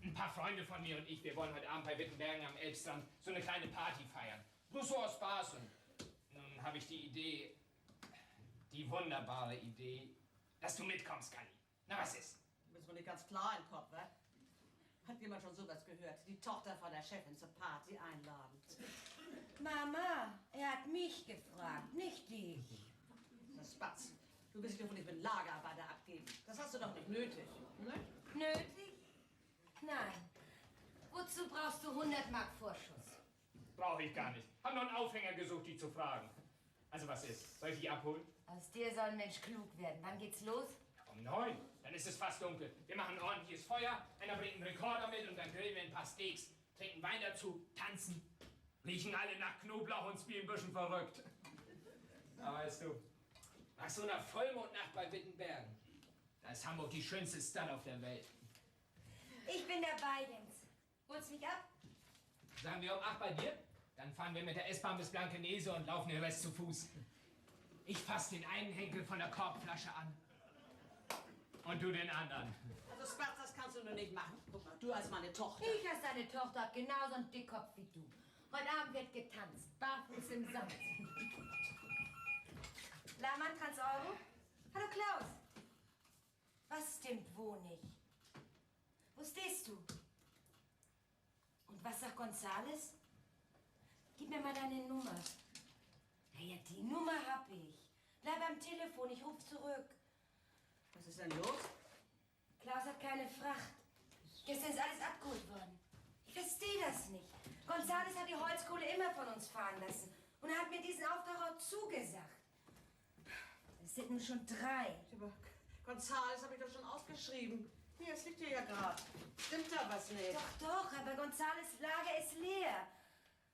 Ein paar Freunde von mir und ich, wir wollen heute Abend bei Wittenbergen am Elbstrand so eine kleine Party feiern. Bloß so aus Spaß. Und nun habe ich die Idee, die wunderbare Idee, dass du mitkommst, Kalli. Na, was ist? Du bist wohl nicht ganz klar im Kopf, wa? Hat jemand schon sowas gehört? Die Tochter von der Chefin zur Party einladen. Mama, er hat mich gefragt, nicht dich. Das Spatz. Du willst dich doch nicht mit Lagerarbeiter abgeben. Das hast du doch nicht nötig. Ne? Nötig? Nein. Wozu brauchst du 100 Mark Vorschuss? Brauche ich gar nicht. Hab noch einen Aufhänger gesucht, die zu fragen. Also was ist? Soll ich die abholen? Aus dir soll ein Mensch klug werden. Wann geht's los? Um 9. Dann ist es fast dunkel. Wir machen ein ordentliches Feuer, einer bringt einen Rekorder mit und dann grillen wir ein paar Steaks, trinken Wein dazu, tanzen. Riechen alle nach Knoblauch und spielen ein bisschen verrückt. Aber weißt du, nach so einer Vollmondnacht bei Wittenbergen, da ist Hamburg die schönste Stadt auf der Welt. Ich bin dabei, Jens. Holst mich ab? Sagen wir um 8 bei dir? Dann fahren wir mit der S-Bahn bis Blankenese und laufen den Rest zu Fuß. Ich fass den einen Henkel von der Korbflasche an. Und du den anderen. Also Spatz, das kannst du nur nicht machen. Guck mal, du als meine Tochter. Ich als deine Tochter hab genauso einen Dickkopf wie du. Heute Abend wird getanzt, barfuß im Sand. Lahmann, Trans Euro? Hallo Klaus. Was stimmt wo nicht? Wo stehst du? Und was sagt Gonzales? Gib mir mal deine Nummer. Naja, die Nummer hab ich. Bleib am Telefon, ich ruf zurück. Was ist denn los? Klaus hat keine Fracht. Gestern ist alles abgeholt worden. Ich verstehe das nicht. Gonzales hat die Holzkohle immer von uns fahren lassen. Und er hat mir diesen Auftrag auch zugesagt. Es sind nun schon 3. Aber Gonzales habe ich doch schon ausgeschrieben. Hier, es liegt hier ja gerade. Stimmt da was nicht? Doch, aber Gonzales Lager ist leer.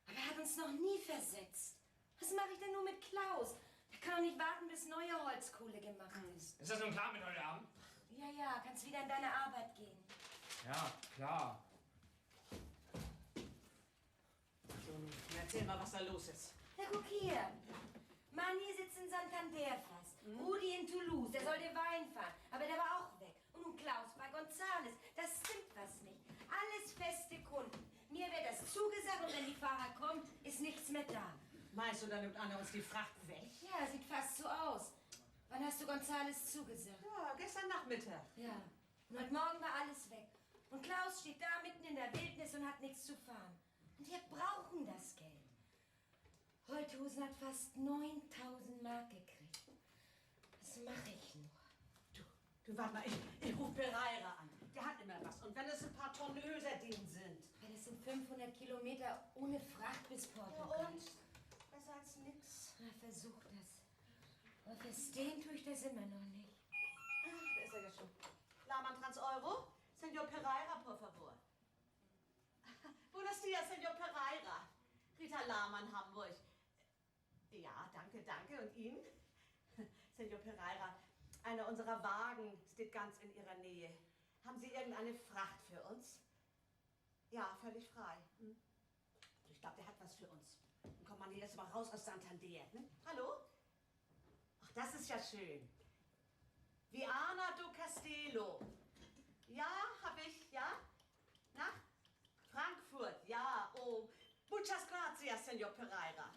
Aber er hat uns noch nie versetzt. Was mache ich denn nur mit Klaus? Er kann doch nicht warten, bis neue Holzkohle gemacht ist. Ist das nun klar mit heute Abend? Ja, kannst wieder in deine Arbeit gehen. Ja, klar. So, erzähl mal, was da los ist. Na, guck hier. Manni sitzt in Santander fast. Rudi in Toulouse, der sollte Wein fahren. Aber der war auch weg. Und nun Klaus bei Gonzales. Das stimmt was nicht. Alles feste Kunden. Mir wird das zugesagt und wenn die Fahrer kommen, ist nichts mehr da. Meinst du, dann nimmt Anna uns die Fracht weg? Ja, sieht fast so aus. Wann hast du Gonzales zugesagt? Ja, gestern Nachmittag. Ja. Und heute Morgen war alles weg. Und Klaus steht da mitten in der Wildnis und hat nichts zu fahren. Und wir brauchen das Geld. Holthusen hat fast 9.000 Mark gekriegt. Was mache ich nur? Du warte mal, ich ruf Pereira an. Der hat immer was. Und wenn es ein paar Tonnen Öserdin sind. Ja, das sind 500 Kilometer ohne Fracht bis Ja, Portugal. und? Besser als nix. Na, versuch das. Aber verstehen tue ich das immer noch nicht. Da ist er ja schon. Lahmann Trans Euro? Senor Pereira, por favor. Buenos dias, Senor Pereira. Rita Lahmann, Hamburg. Ja, danke. Und Ihnen? Senor Pereira, einer unserer Wagen steht ganz in Ihrer Nähe. Haben Sie irgendeine Fracht für uns? Ja, völlig frei. Ich glaube, der hat was für uns. Dann kommt man hier erst mal raus aus Santander. Ne? Hallo? Ach, das ist ja schön. Viana do Castelo. Ja, hab ich, ja? Nach Frankfurt, ja. Oh, muchas gracias, Senor Pereira.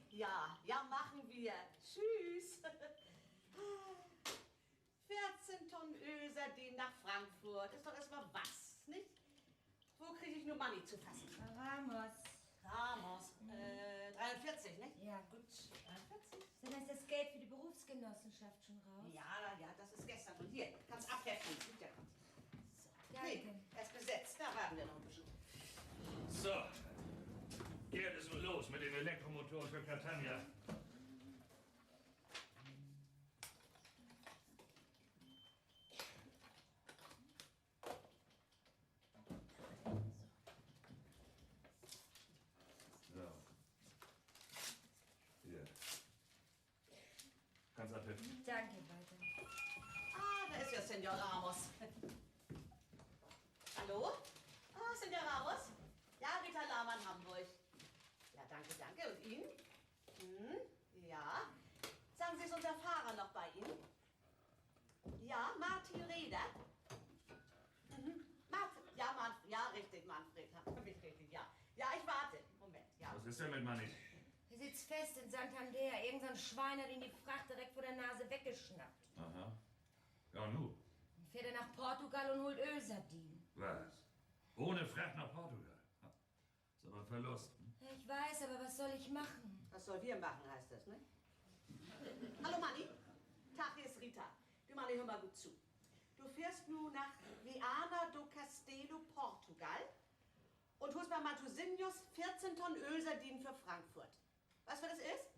Ja, machen wir. Tschüss. 14 Tonnen Öserdin nach Frankfurt. Ist doch erstmal was, nicht? Wo kriege ich nur Money zu fassen? Ramos. 43, nicht? Ja, gut. 43? Dann ist das Geld für die Berufsgenossenschaft schon raus. Ja, das ist gestern. Und hier, kannst abheften. Liegt ja gerade. Danke. Nee, er ist besetzt. Da warten wir noch ein bisschen. So. Geht es nun los mit den Elektromotoren für Catania. So. Hier. Kannst abheften. Danke, Walter. Da ist ja Senor Ramos. Hallo? Senor Ramos? Ja, Rita Lahmann, Hamburg. Ja, danke. Und Ihnen? Ja. Sagen Sie, ist unser Fahrer noch bei Ihnen? Ja, Martin Reder? Ja, richtig, Manfred. Richtig, ja. Ja, ich warte. Moment, ja. Was ist denn mit Manni? Er sitzt fest in Santander. Irgend so ein Schwein hat ihm die Fracht direkt vor der Nase weggeschnappt. Aha. Ja, nu. Dann fährt er nach Portugal und holt Öserdin. Was? Ohne Fracht nach Portugal. Ist aber ein Verlust. Ich weiß, aber was soll ich machen? Was soll wir machen, heißt das, ne? Hallo Manni. Tag, hier ist Rita. Du Manni, hör mal gut zu. Du fährst nun nach Viana do Castelo, Portugal und holst bei Matosinhos 14 Tonnen Ölsardinen für Frankfurt. Weißt du, was das ist?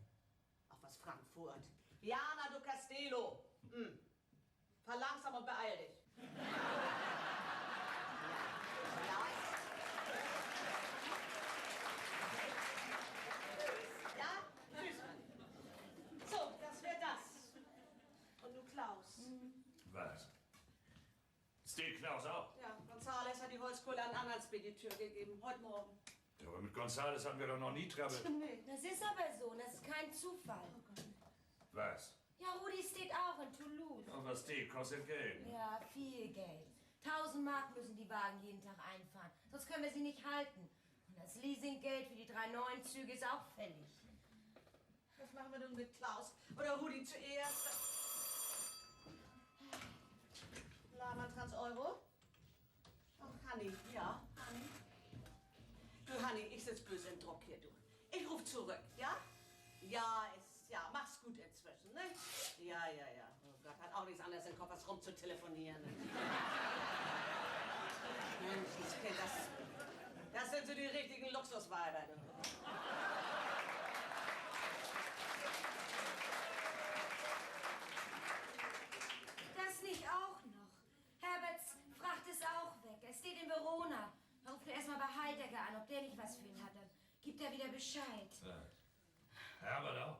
Ach, was Frankfurt? Viana do Castelo. Fahr langsam und beeil dich. Ja, tschüss. So, das wäre das. Und du Klaus. Was? Steht Klaus auch? Ja, Gonzales hat die Holzkohle an einen anderen Spediteur gegeben, heute Morgen. Ja, aber mit Gonzales hatten wir doch noch nie Trouble. Nee. Das ist aber so, das ist kein Zufall. Was? Ja, Rudi steht auch in Toulouse. Und was steht, kostet Geld. Ja, viel Geld. 1000 Mark müssen die Wagen jeden Tag einfahren, sonst können wir sie nicht halten. Und das Leasinggeld für die 3 neuen Züge ist auch fällig. Was machen wir nun mit Klaus? Oder Rudi zuerst? Lama Trans Euro? Ach, Hanni, ja, Hanni. Du, Hanni, ich sitz böse im Druck hier, du. Ich ruf zurück, ja? Ja, mach's gut inzwischen, ne? Ja. Oh Gott, hat auch nichts anderes im Kopf, als rumzutelefonieren. Ne? Menschenskind, das sind so die richtigen Luxusweiber, ne? Das nicht auch noch. Herberts Fracht ist auch weg. Es steht in Verona. Ruf erstmal bei Heidegger an, ob der nicht was für ihn hat. Dann gibt er wieder Bescheid. Ja. Herbert auch?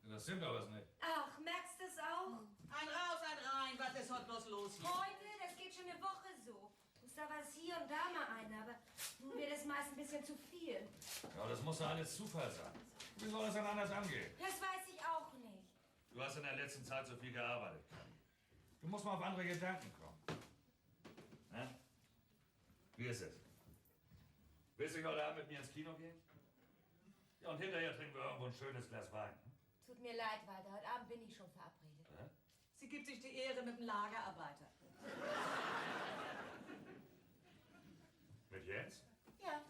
Das stimmt aber nicht. Ach, merkst du es auch? Ein raus, ein rein, was ist heute bloß los hier? Heute, das geht schon eine Woche so. Da war es hier und da mal einer, aber nun wird es meist ein bisschen zu viel. Ja, das muss ja alles Zufall sein. Wie soll das denn anders angehen? Das weiß ich auch nicht. Du hast in der letzten Zeit so viel gearbeitet. Du musst mal auf andere Gedanken kommen. Na? Wie ist es? Willst du heute Abend mit mir ins Kino gehen? Ja, und hinterher trinken wir irgendwo ein schönes Glas Wein. Tut mir leid, Walter. Heute Abend bin ich schon verabredet. Ja? Sie gibt sich die Ehre mit dem Lagerarbeiter. Mit Jens? Ja.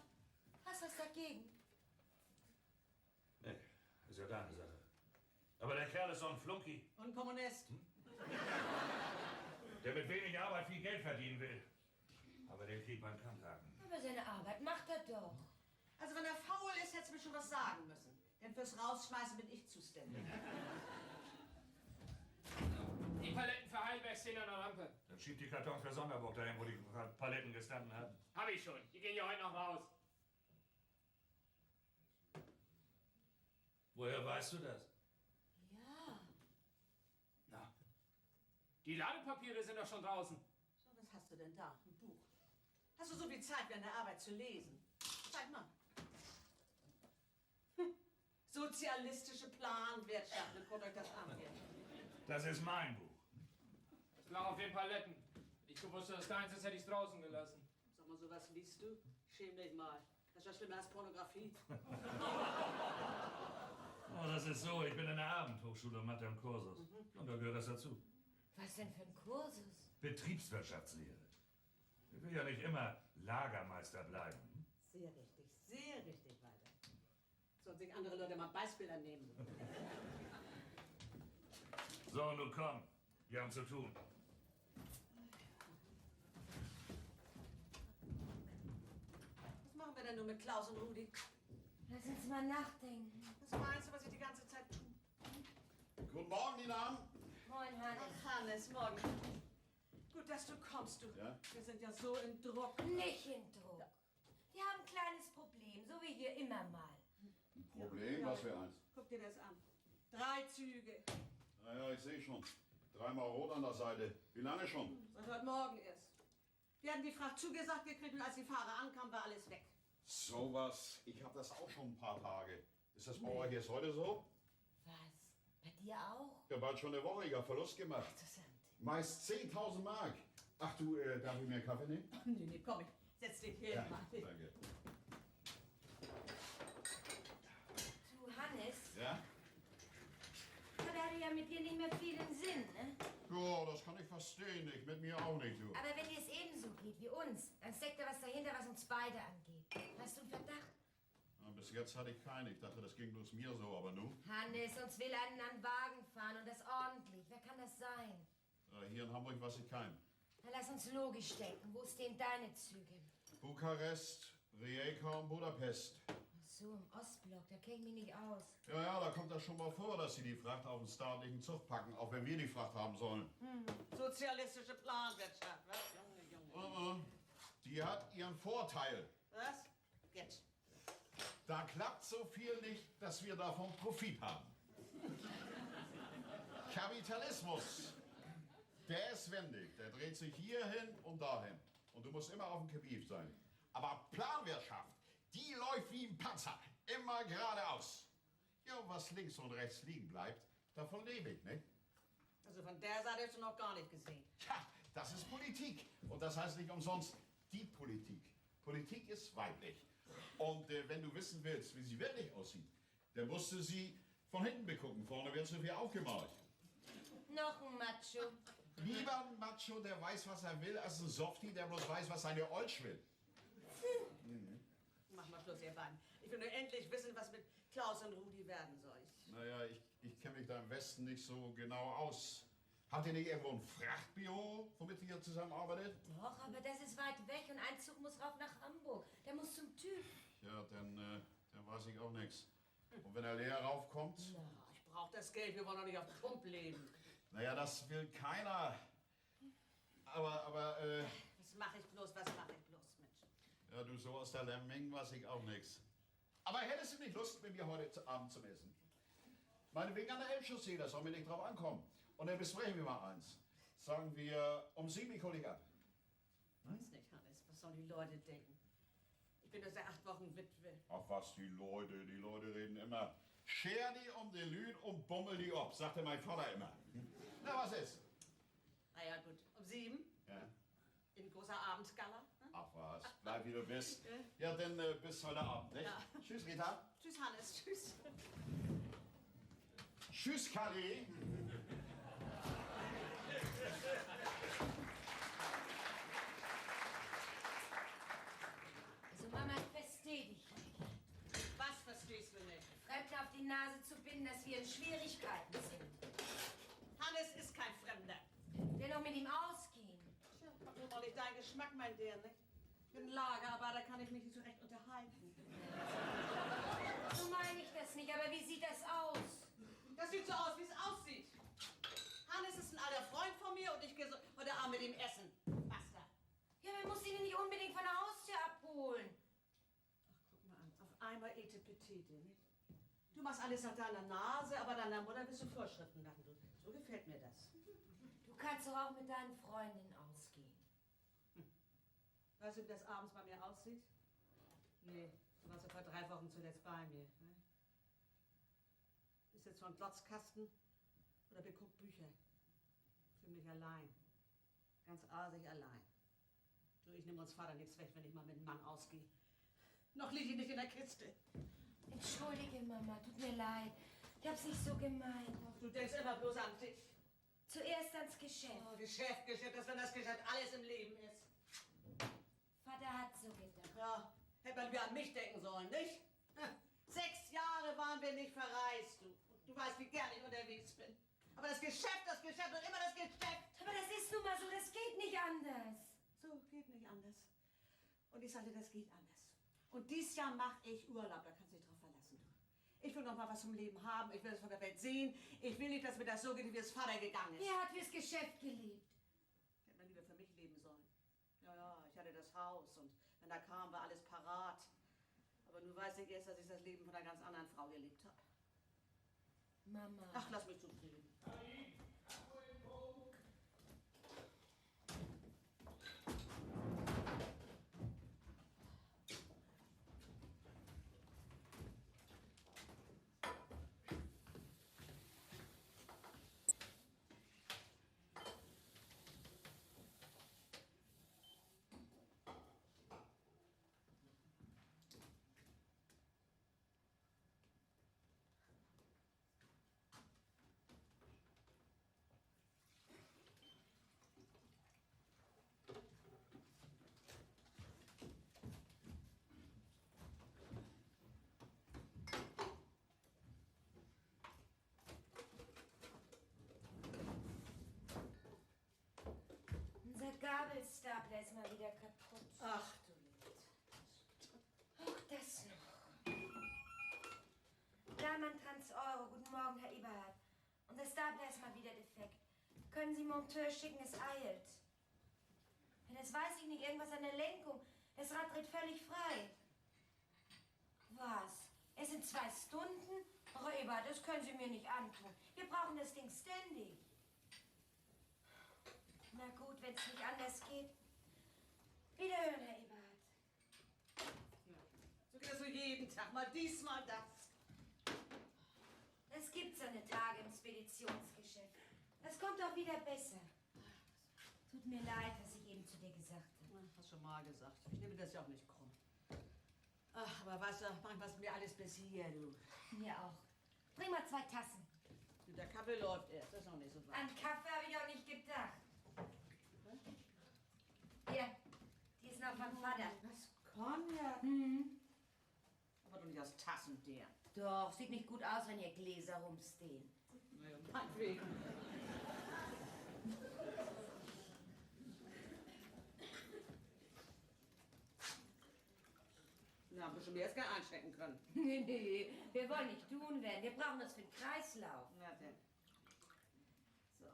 Hast du was dagegen? Nee, ist ja deine Sache. Aber der Kerl ist so ein Flunky, Und Kommunist. der mit wenig Arbeit viel Geld verdienen will. Aber den kriegt man Kanthaken. Aber seine Arbeit macht er doch. Also wenn er faul ist, hättest du mir schon was sagen müssen. Denn fürs Rausschmeißen bin ich zuständig. Die Paletten für Heidelberg stehen an der Rampe. Dann schiebt die Kartons für Sonderburg dahin, wo die Paletten gestanden haben. Hab ich schon. Die gehen ja heute noch raus. Woher weißt du das? Ja. Na, die Ladepapiere sind doch schon draußen. So, was hast du denn da? Ein Buch. Hast du so viel Zeit während der Arbeit zu lesen? Zeig mal. Sozialistische Planwirtschaft. Guckt euch das an hier. Das ist mein Buch. Das lag auf den Paletten. Ich gewusst, dass deins ist, hätte ich es draußen gelassen. Sag mal, sowas liest du? Schäm dich mal. Das ist ja schlimmer als Pornografie. Oh, das ist so. Ich bin in der Abendhochschule Mathe und Kursus. Und da gehört das dazu. Was denn für ein Kursus? Betriebswirtschaftslehre. Ich will ja nicht immer Lagermeister bleiben. Sehr richtig, Walter. Sollen sich andere Leute mal Beispiele nehmen. So, nun komm. Wir haben zu tun. Was machen wir denn nun mit Klaus und Rudi? Lass uns mal nachdenken. Was meinst du, was ich die ganze Zeit tue? Guten Morgen, die Damen. Moin, Hannes. Ach, Hannes, morgen. Gut, dass du kommst, du. Ja? Wir sind ja so in Druck. Nicht in Druck. Wir haben ein kleines Problem, so wie wir immer mal. Problem? Was für eins? Guck dir das an. 3 Züge. Naja, ich sehe schon. 3-mal rot an der Seite. Wie lange schon? Seit heute Morgen erst. Wir hatten die Fracht zugesagt gekriegt und als die Fahrer ankamen, war alles weg. Sowas. Ich habe das auch schon ein paar Tage. Ist das bei euch jetzt heute so? Was? Bei dir auch? Ich habe bald schon eine Woche. Ich habe Verlust gemacht. Interessant. Meist 10.000 Mark. Ach du, darf ich mir einen Kaffee nehmen? Nee, komm, setz dich hin. Ja, Mann. danke. Du, Hannes, Ja? das hatte ja mit dir nicht mehr viel im Sinn, ne? Ja, das kann ich fast verstehe nicht, mit mir auch nicht, du. Aber wenn dir es ebenso geht wie uns, dann steckt da was dahinter, was uns beide angeht. Hast du einen Verdacht? Ja, bis jetzt hatte ich keinen. Ich dachte, das ging bloß mir so, aber nun? Hannes, uns will einen an Wagen fahren und das ordentlich. Wer kann das sein? Hier in Hamburg weiß ich keinen. Na, lass uns logisch denken. Wo stehen deine Züge? Bukarest, Rijeka und Budapest. Ach so, im Ostblock, da kenne ich mich nicht aus. Ja, da kommt das schon mal vor, dass sie die Fracht auf den staatlichen Zug packen, auch wenn wir die Fracht haben sollen. Sozialistische Planwirtschaft, was? Junge. Die hat ihren Vorteil. Was? Jetzt. Da klappt so viel nicht, dass wir davon Profit haben. Kapitalismus, der ist wendig. Der dreht sich hierhin und dahin. Und du musst immer auf dem Gebiet sein. Aber Planwirtschaft, die läuft wie ein Panzer. Immer geradeaus. Ja, und was links und rechts liegen bleibt, davon lebe ich, ne? Also von der Seite hast du noch gar nicht gesehen. Ja, das ist Politik. Und das heißt nicht umsonst die Politik. Politik ist weiblich. Und wenn du wissen willst, wie sie wirklich aussieht, dann musst du sie von hinten begucken. Vorne wird so viel aufgemalt. Noch ein Macho. Lieber ein Macho, der weiß, was er will, als ein Softie, der bloß weiß, was seine Olsch will. Mach mal Schluss, ihr beiden. Ich will nur endlich wissen, was mit Klaus und Rudi werden soll. Naja, ich kenne mich da im Westen nicht so genau aus. Habt ihr nicht irgendwo ein Frachtbüro, womit ihr zusammenarbeitet? Doch, aber das ist weit weg und ein Zug muss rauf nach Hamburg. Der muss zum TÜV. Ja, dann weiß ich auch nichts. Und wenn er leer raufkommt? Ich brauch das Geld, wir wollen doch nicht auf Pump leben. Naja, das will keiner. Aber, Was mache ich bloß, Mensch? ja, du so aus der Lemming weiß ich auch nichts. Aber hättest du nicht Lust, mit mir heute Abend zu essen? Meinetwegen an der Elbchaussee, da soll mir nicht drauf ankommen. Und dann besprechen wir mal eins. Sagen wir um 7 ich hol dich ab. Weiß nicht, Hannes, was sollen die Leute denken? Ich bin doch seit 8 Wochen Witwe. Ach was, die Leute reden immer. Scher die um die Lüd und bummel die ob, sagte mein Vater immer. Na, was ist? Na ja, gut. Um 7 Ja. in großer Abendgala. Ne? Ach was, bleib wie du bist. Ja, dann bis heute Abend, nicht? Ja. Tschüss, Rita. Tschüss, Hannes. Tschüss. Tschüss, Kali. Also Mama, ich verstehe dich nicht. Was verstehst du nicht? Fremden auf die Nase zu binden, dass wir in Schwierigkeiten sind. Hannes ist kein Fremder. Wir noch mit ihm ausgehen. Tja, hab nur mal nicht deinen Geschmack, mein Dear, ne? Ich bin Lagerarbeiter, kann ich mich nicht so recht unterhalten. So meine ich das nicht, aber wie sieht das aus? Das sieht so aus, wie es aussieht. Hannes ist ein alter Freund von mir und ich gehe so heute Abend mit ihm essen. Basta. Ja, man muss ihn nicht unbedingt von der Haustür abholen. Ach, guck mal an. Auf einmal Etepetete, ne? Du machst alles nach deiner Nase, aber deiner Mutter willst du Vorschriften machen. So gefällt mir das. Du kannst doch auch mit deinen Freundinnen ausgehen. Weißt du, wie das abends bei mir aussieht? Nee, du warst ja vor 3 Wochen zuletzt bei mir. Ne? Ist jetzt so ein Glotzkasten oder beguckt Bücher. Für mich allein. Ganz asig allein. Du, ich nehme uns Vater nichts weg, wenn ich mal mit einem Mann ausgehe. Noch liege ich nicht in der Kiste. Entschuldige, Mama, tut mir leid. Ich hab's nicht so gemeint. Du denkst immer bloß an dich. Zuerst ans Geschäft. Oh, Geschäft, dass wenn das Geschäft alles im Leben ist. Vater hat so gedacht. Ja, hätte man lieber an mich denken sollen, nicht? 6 Jahre waren wir nicht verreist, du. Du weißt, wie gern ich unterwegs bin. Aber das Geschäft und immer das Geschäft. Aber das ist nun mal so, das geht nicht anders. So, geht nicht anders. Und ich sagte, das geht anders. Und dieses Jahr mache ich Urlaub, da kannst du dich drauf verlassen, du. Ich will noch mal was zum Leben haben, ich will es von der Welt sehen. Ich will nicht, dass mir das so geht, wie es Vater gegangen ist. Er hat fürs Geschäft gelebt. Hätte man lieber für mich leben sollen. Ja, ich hatte das Haus und wenn er kam, war alles parat. Aber nun weiß ich erst, dass ich das Leben von einer ganz anderen Frau gelebt habe. Mama. Ach, lass mich zufrieden. ist mal wieder kaputt. Ach du Lied. Auch das noch. Lahmann Trans Euro. Guten Morgen, Herr Eberhard. Unser Stapler ist mal wieder defekt. Können Sie Monteur schicken, es eilt. Ja, das weiß ich nicht, irgendwas an der Lenkung. Das Rad dreht völlig frei. Was? Es sind 2 Stunden? Frau Eberhard, das können Sie mir nicht antun. Wir brauchen das Ding ständig. Na gut, wenn es nicht anders geht. Wiederhören, Herr Eberhard. So geht das so jeden Tag. Mal dies, mal das. Es gibt so eine Tage im Speditionsgeschäft. Das kommt doch wieder besser. Tut mir leid, was ich eben zu dir gesagt habe. Hast schon mal gesagt. Ich nehme das ja auch nicht krumm. Ach, aber weißt du, manchmal ist mir alles bis hier, du. Mir auch. Bring mal 2 Tassen. Du, der Kaffee läuft erst. Das ist noch nicht so weit. An Kaffee habe ich auch nicht gedacht. Hier, die ist noch von Vater. Was? Cognac? Mhm. Aber doch nicht aus Tassen, der. Doch, sieht nicht gut aus, wenn hier Gläser rumstehen. Naja, meinetwegen. Na, haben wir schon mehr als gar einschenken können. Nee, wir wollen nicht tun werden. Wir brauchen das für den Kreislauf. Na denn. So.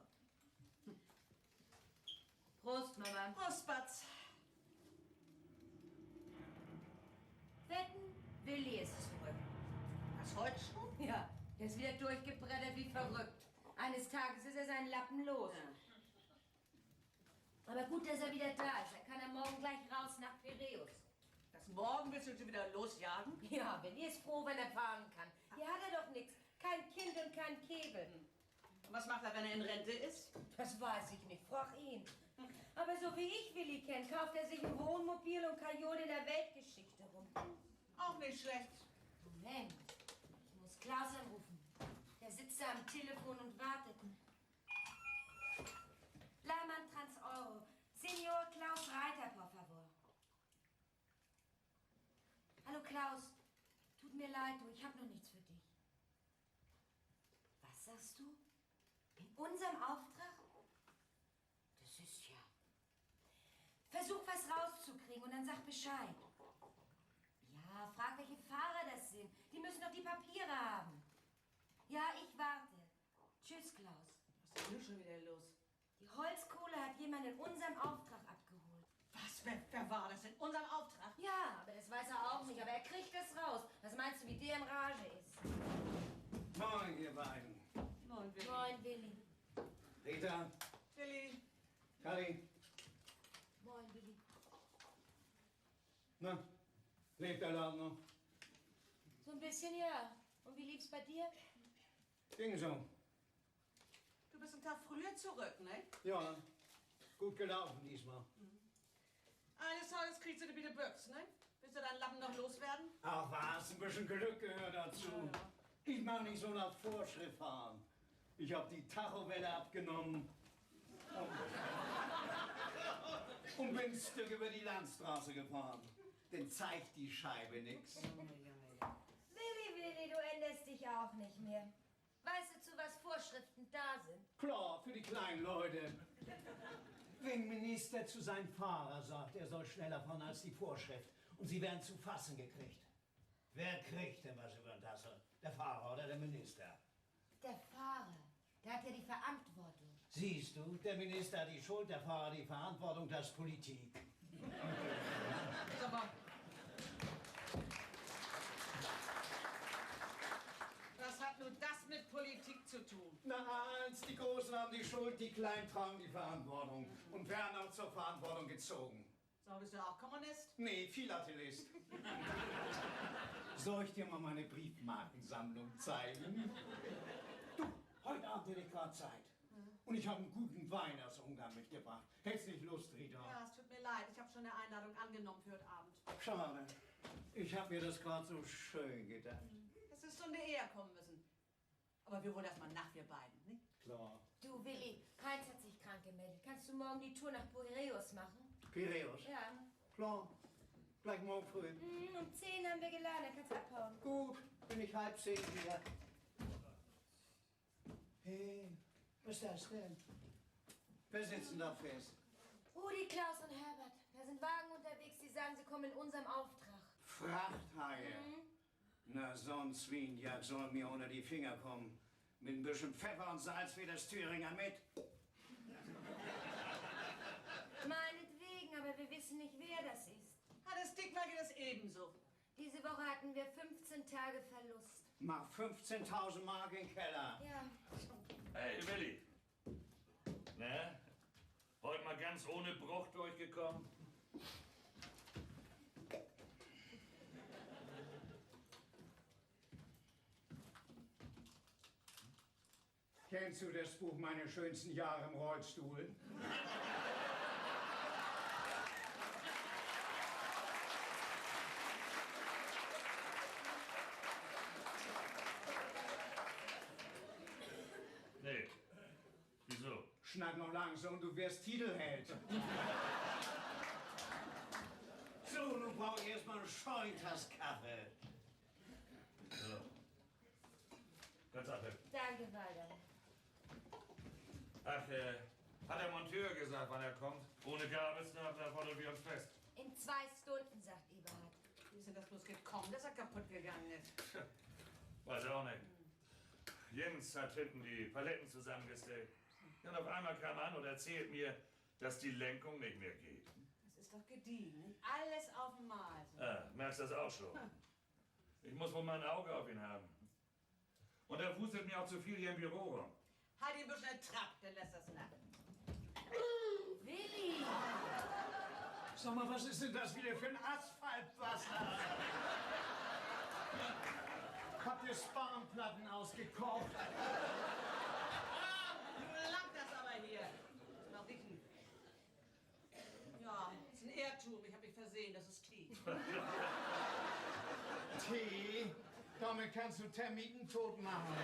Prost, Mama. Prost, Batz. Wetten, Willi ist zurück. Was, heute schon? Ja, der ist wieder durchgebrettert wie verrückt. Eines Tages ist er seinen Lappen los. Ja. Aber gut, dass er wieder da ist. Dann kann er morgen gleich raus nach Piräus. Das morgen willst du schon wieder losjagen? Ja, Willi ist froh, wenn er fahren kann. Hier hat er doch nichts. Kein Kind und kein Kegel. Und was macht er, wenn er in Rente ist? Das weiß ich nicht. Frag ihn. Aber so wie ich Willi kenne, kauft er sich ein Wohnmobil und Kajol in der Weltgeschichte rum. Auch nicht schlecht. Moment. Ich muss Klaus anrufen. Der sitzt da am Telefon und wartet. Lahmann Trans Euro. Senior Klaus Reiter, por favor. Hallo Klaus. Tut mir leid, du, ich habe noch nichts für dich. Was sagst du? In unserem Auftrag? Das ist ja... Versuch was rauszukriegen und dann sag Bescheid. Ja, frag, welche Fahrer das sind. Die müssen doch die Papiere haben. Ja, ich warte. Tschüss, Klaus. Was ist denn schon wieder los? Die Holzkohle hat jemand in unserem Auftrag abgeholt. Was? Wer war das in unserem Auftrag? Ja, aber das weiß er auch nicht. Aber er kriegt es raus. Was meinst du, wie der in Rage ist? Moin, ihr beiden. Moin, Willi. Moin, Willi. Rita, Willi. Kali, Moin, Willi. na, lebt der Laden noch? So ein bisschen, ja. Und wie lief's bei dir? Ging so. Du bist einen Tag früher zurück, ne? Ja, gut gelaufen diesmal. Eines Tages kriegst du wieder Büchs, ne? Willst du deinen Lappen noch loswerden? Ach was, ein bisschen Glück gehört dazu. Ja. Ich mag nicht so nach Vorschrift fahren. Ich habe die Tachowelle abgenommen und bin ein Stück über die Landstraße gefahren. Denn zeigt die Scheibe nix. Willi, du änderst dich auch nicht mehr. Weißt du, zu was Vorschriften da sind? Klar, für die kleinen Leute. Wenn ein Minister zu seinem Fahrer sagt, er soll schneller fahren als die Vorschrift und sie werden zu fassen gekriegt. Wer kriegt denn was über den Tassel? Der Fahrer oder der Minister? Der Fahrer, der hat ja die Verantwortung. Siehst du, der Minister hat die Schuld, der Fahrer die Verantwortung, das ist Politik. Sag mal. Was hat nun das mit Politik zu tun? Na eins, die Großen haben die Schuld, die Kleinen tragen die Verantwortung und werden auch zur Verantwortung gezogen. So, bist du auch Kommunist? Nee, Philatelist. Soll ich dir mal meine Briefmarkensammlung zeigen? Du, heute Abend hätte ich gerade Zeit. Und ich habe einen guten Wein aus Ungarn mitgebracht. Hättest nicht Lust, Rita? Ja, es tut mir leid. Ich habe schon eine Einladung angenommen für heute Abend. Schade. Ich habe mir das gerade so schön gedacht. Es ist Stunde eher kommen müssen. Aber wir holen das mal nach, wir beiden, ne? Klar. Du, Willi, Heinz hat sich krank gemeldet. Kannst du morgen die Tour nach Piräus machen? Piräus? Ja. Klar. Gleich morgen früh. Um 10 haben wir geladen, dann kannst du abhauen. Gut, bin ich 9:30 wieder. Hey, was ist das denn? Wer sitzt denn da fest? Rudi, Klaus und Herbert. sind Wagen unterwegs, die sagen, sie kommen in unserem Auftrag. Frachthaie. Na, so ein Zwienjag soll mir unter die Finger kommen. Mit ein bisschen Pfeffer und Salz für das Thüringer mit. Meinetwegen, aber wir wissen nicht, wer das ist. Hat das Dickwaage das ebenso? Diese Woche hatten wir 15 Tage Verlust. Mach 15.000 Mark in den Keller. Ja. Hey, Willi. Na? Heute mal ganz ohne Bruch durchgekommen? Kennst du das Buch Meine schönsten Jahre im Rollstuhl? Nee. Wieso? Schneid noch langsam, du wirst Titelheld. So, nun brauche ich erstmal einen Scheuntaskaffee. So. Ganz ab. Danke, Walter. Ach, hat der Monteur gesagt, wann er kommt? Ohne Gabelstab, da fordern wir uns fest. In 2 Stunden, sagt Eberhard. Wie ist denn das bloß gekommen, dass er kaputt gegangen ist? Weiß auch nicht. Jens hat hinten die Paletten zusammengestellt. Und auf einmal kam er an und erzählt mir, dass die Lenkung nicht mehr geht. Das ist doch gediegen. Alles auf dem Mal. Merkst das auch schon? Ich muss wohl mal ein Auge auf ihn haben. Und er wustet mir auch zu viel hier im Büro rum. Halt ihn ein bisschen ertrappt, dann lässt das nach. Willi! Sag mal, was ist denn das wieder für ein Asphaltwasser? Habt ihr Spanplatten ausgekocht? Langt das aber hier. Mal riechen. Ja, das ist ein Irrtum. Ich habe mich versehen. Das ist Tee. Tee? Damit kannst du Termiten tot machen.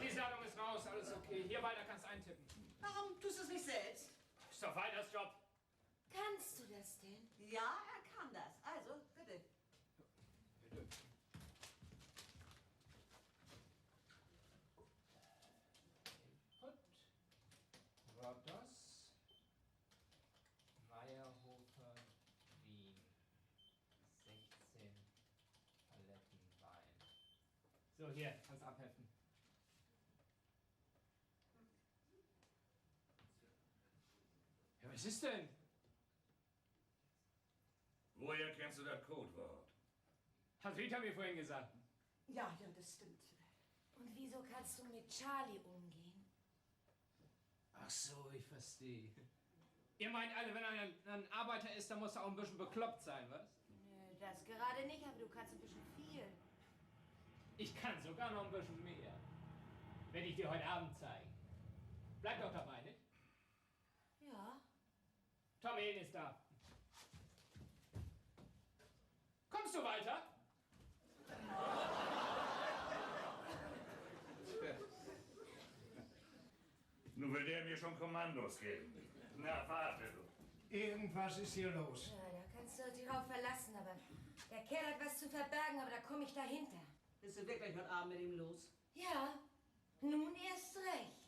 Die Ladung ist raus, alles okay. Hier weiter kannst eintippen. Warum tust du es nicht selbst? Ist doch Walters Job. Kannst du das denn? Ja, er kann das. Also, bitte. Gut. Rodos. Weierhofer, Wien. 16 Paletten Wein. So, hier, kannst abheften. Ja, was ist denn? Woher kennst du das Codewort? Hat Rita mir vorhin gesagt. Ja, das stimmt. Und wieso kannst du mit Charlie umgehen? Ach so, ich verstehe. Ihr meint alle, wenn einer ein Arbeiter ist, dann muss er auch ein bisschen bekloppt sein, was? Nö, das gerade nicht, aber du kannst ein bisschen viel. Ich kann sogar noch ein bisschen mehr. Werde ich dir heute Abend zeigen. Bleib doch dabei, nicht? Ja. Tom Ehen ist da. Kommst du weiter? Nun will der mir schon Kommandos geben. Na, warte du. Irgendwas ist hier los. Ja, da kannst du dich drauf verlassen, aber der Kerl hat was zu verbergen, aber da komme ich dahinter. Bist du wirklich heute Abend mit ihm los? Ja, nun erst recht.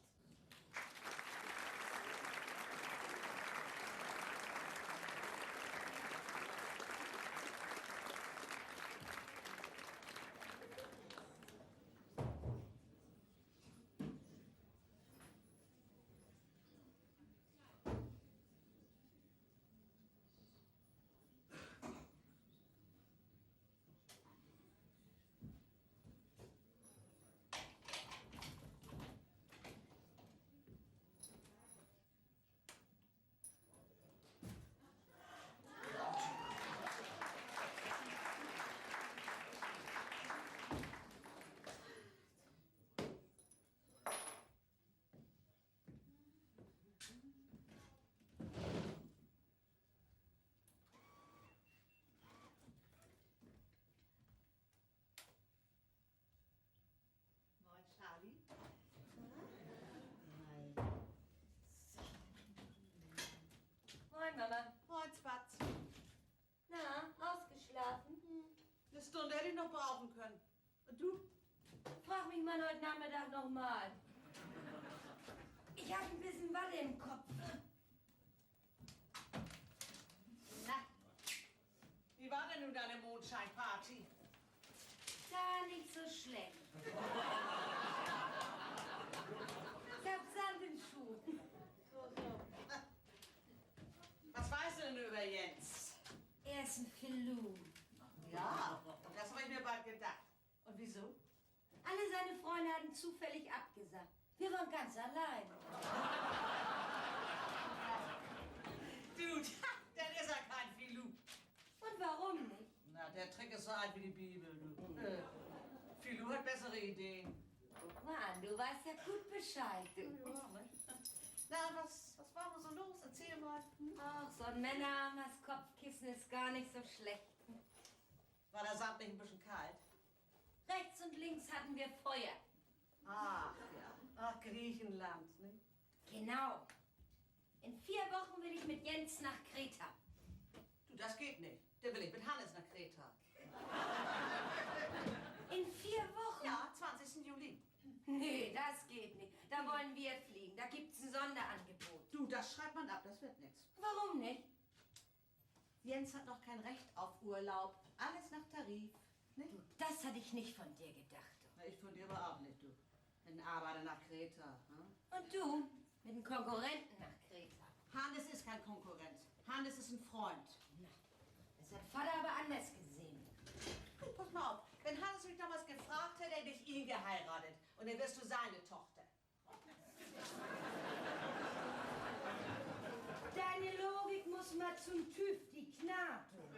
Moin, Charlie. Moin, Mama. Moin, Spatz. Na, ausgeschlafen? Eine Stunde hätte ich noch brauchen können. Und du? Frag mich mal heute Nachmittag nochmal. Ich habe ein bisschen Watte im Kopf. Na, wie war denn nun deine Mondscheinparty? Gar nicht so schlecht. Ich hab Sand im Schuh. So. Was weißt du denn über Jens? Er ist ein Filou. Ja, das habe ich mir bald gedacht. Und wieso? Alle seine Freunde hatten zufällig abgesagt. Wir waren ganz allein. Dude, dann ist er kein Filou. Und warum nicht? Na, der Trick ist so alt wie die Bibel, du. Filou hat bessere Ideen. Mann, du weißt ja gut Bescheid, du. Na, was war denn so los? Erzähl mal. Ach, so ein Männerarmes Kopfkissen ist gar nicht so schlecht. War der Sand nicht ein bisschen kalt? Rechts und links hatten wir Feuer. Ach, ja. Ach, Griechenland, ne? Genau. In 4 Wochen will ich mit Jens nach Kreta. Du, das geht nicht. Der will ich mit Hannes nach Kreta. In 4 Wochen? Ja, 20. Juli. Nee, das geht nicht. Da wollen wir fliegen. Da gibt's ein Sonderangebot. Du, das schreibt man ab, das wird nichts. Warum nicht? Jens hat noch kein Recht auf Urlaub. Alles nach Tarif. Ne? Du, das hatte ich nicht von dir gedacht. Na, ich von dir aber auch nicht, du. Ein Arbeiter nach Kreta. Hm? Und du? Mit einem Konkurrenten nach Kreta. Hannes ist kein Konkurrent. Hannes ist ein Freund. Das hat Vater aber anders gesehen. Du, pass mal auf. Wenn Hannes mich damals gefragt hätte, hätte ich ihn geheiratet. Und dann wirst du seine Tochter. Deine Logik muss mal zum TÜV, die Knabe.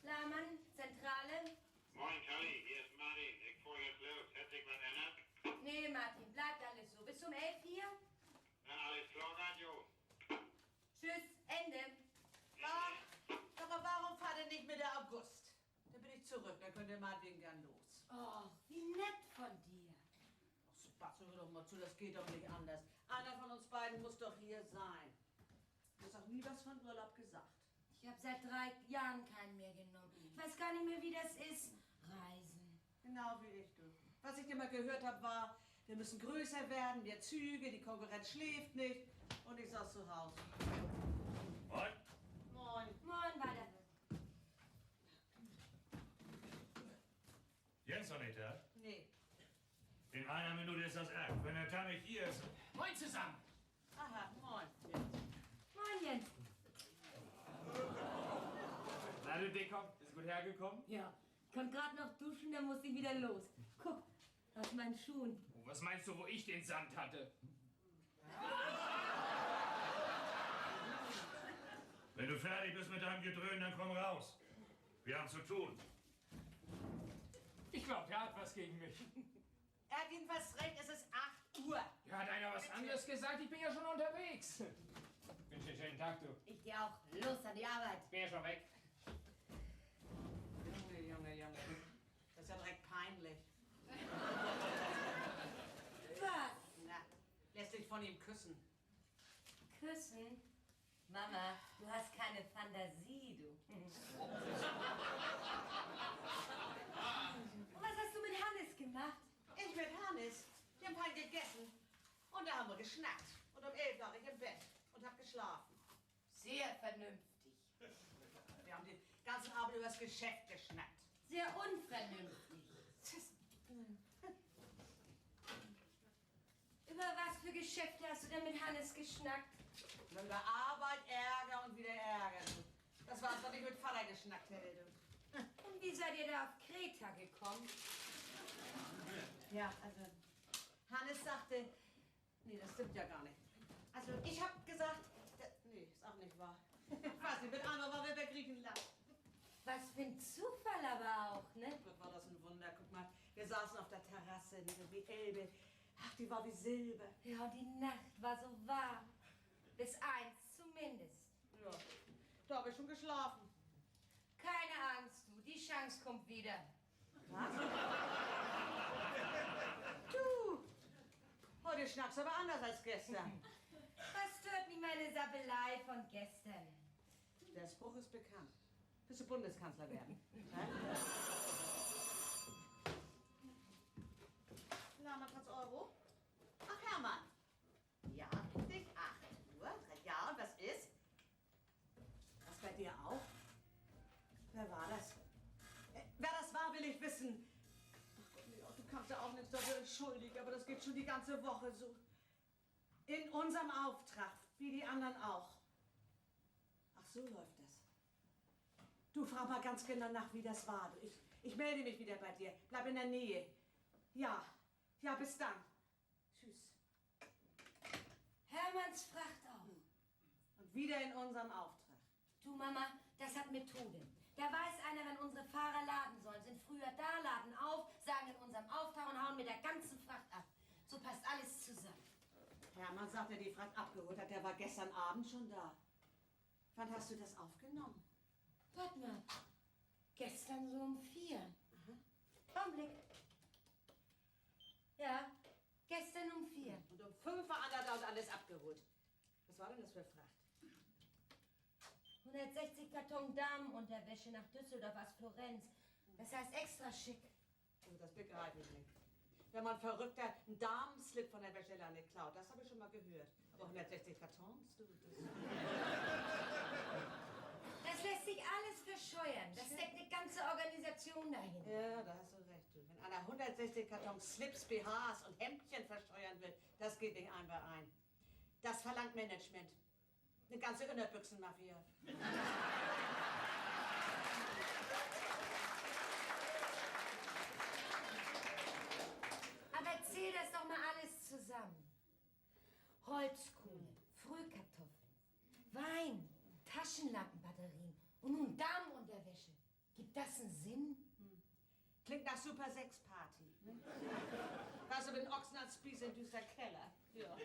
Lahmann, Zentrale. Moin, Kalli, hier ist Martin. Ich fuhr jetzt los. Hat sich was ändert? Nee, Martin, bleibt alles so. Bis um 11 hier. Dann alles klar, Radio. Tschüss, Ende. Aber warum fahrt ihr nicht Mitte August? Dann bin ich zurück, dann könnt ihr meinetwegen gern los. Oh, wie nett von dir. Ach, Spatze, hör doch mal zu, das geht doch nicht anders. Einer von uns beiden muss doch hier sein. Du hast auch nie was von Urlaub gesagt. Ich habe seit 3 Jahren keinen mehr genommen. Ich weiß gar nicht mehr, wie das ist. Reisen. Genau wie ich, du. Was ich immer gehört habe, war, wir müssen größer werden, mehr Züge, die Konkurrenz schläft nicht. Und ich saß zu Hause. Moin. Moin. Moin, weiter. Jens noch nicht da? Nee. In einer Minute ist das Akt. Wenn er da nicht hier ist. Moin zusammen. Aha, moin. Moin, Jens. Na du Dicker, ist gut hergekommen? Ja, ich konnte gerade noch duschen, dann musste ich wieder los. Guck, aus meinen Schuhen. Oh, was meinst du, wo ich den Sand hatte? Wenn du fertig bist mit deinem Gedröhn, dann komm raus. Wir haben zu tun. Ich glaube, der hat was gegen mich. Er hat jedenfalls recht, es ist 8 Uhr. Ja, hat einer was anderes gesagt? Ich bin ja schon unterwegs. Wünsche dir einen schönen Tag, du. Ich dir auch. Los an die Arbeit. Bin ja schon weg. Junge. Das ist ja direkt peinlich. Was? Na, lässt dich von ihm küssen. Küssen? Mama, du hast keine Fantasie, du. Und was hast du mit Hannes gemacht? Ich mit Hannes. Wir haben fein gegessen. Und da haben wir geschnackt. Und um 11 lag ich im Bett und hab geschlafen. Sehr vernünftig. Wir haben den ganzen Abend über das Geschäft geschnackt. Sehr unvernünftig. Über was für Geschäfte hast du denn mit Hannes geschnackt? Über Arbeit, Ärger und wieder Ärger. Das war, was ich mit Vater geschnackt hätte. Und wie seid ihr da auf Kreta gekommen? Ja, also Hannes sagte, nee, das stimmt ja gar nicht. Also ich hab gesagt, nee, ist auch nicht wahr. Ich weiß nicht, mit einmal waren wir bei Griechenland. Was für ein Zufall aber auch, ne? Gott, war das ein Wunder. Guck mal, wir saßen auf der Terrasse, wie Elbe. Ach, die war wie Silber. Ja, und die Nacht war so warm. Bis 1 zumindest. Ja, da habe ich schon geschlafen. Keine Angst, du. Die Chance kommt wieder. Was? Du, heute schnackst du aber anders als gestern. Was stört mich meine Sabbelei von gestern. Der Spruch ist bekannt. Willst du Bundeskanzler werden? Lahmann trotz Euro? Ach, Hermann. Ja, richtig. 8 Uhr. Ja, und was ist? Was bei dir auch? Wer war das? Wer das war, will ich wissen. Ach Gott, Leo, du kannst ja auch nichts dafür entschuldigen, aber das geht schon die ganze Woche so. In unserem Auftrag, wie die anderen auch. Ach, so läuft das. Du, frag mal ganz genau nach, wie das war. Ich melde mich wieder bei dir. Bleib in der Nähe. Ja, bis dann. Tschüss. Hermanns Fracht auch. Und wieder in unserem Auftrag. Du, Mama, das hat Methoden. Da weiß einer, wenn unsere Fahrer laden sollen. Sind früher da, laden auf, sagen in unserem Auftauch und hauen mit der ganzen Fracht ab. So passt alles zusammen. Hermann sagt, er die Fracht abgeholt hat. Der war gestern Abend schon da. Wann hast du das aufgenommen? Warte mal. Gestern so um 4. Augenblick. Ja, gestern um 4. Und um 5 war Anna da und alles abgeholt. Was war denn das für Fracht? 160 Karton Damenunterwäsche nach Düsseldorf aus Florenz. Das heißt extra schick. Oh, das begreife ich nicht. Wenn man Verrückter einen Damenslip von der Wäscheleine klaut, das habe ich schon mal gehört. Aber 160 Kartons, du, Das lässt sich alles verscheuern. Das steckt eine ganze Organisation dahin. Ja, da hast du recht, du. Wenn einer 160 Kartons Slips, BHs und Hemdchen verscheuern will, das geht nicht ein bei ein. Das verlangt Management. Eine ganze Innerbüchsenmafia. Aber zähl das doch mal alles zusammen. Holzkohle, Frühkartoffeln, Wein, Taschenlampenbatterien und nun Damenunterwäsche. Gibt das einen Sinn? Klingt nach Super Sex Party. Ne? Weißt du, mit den Ochsen als Spieß in düster Keller. Ja.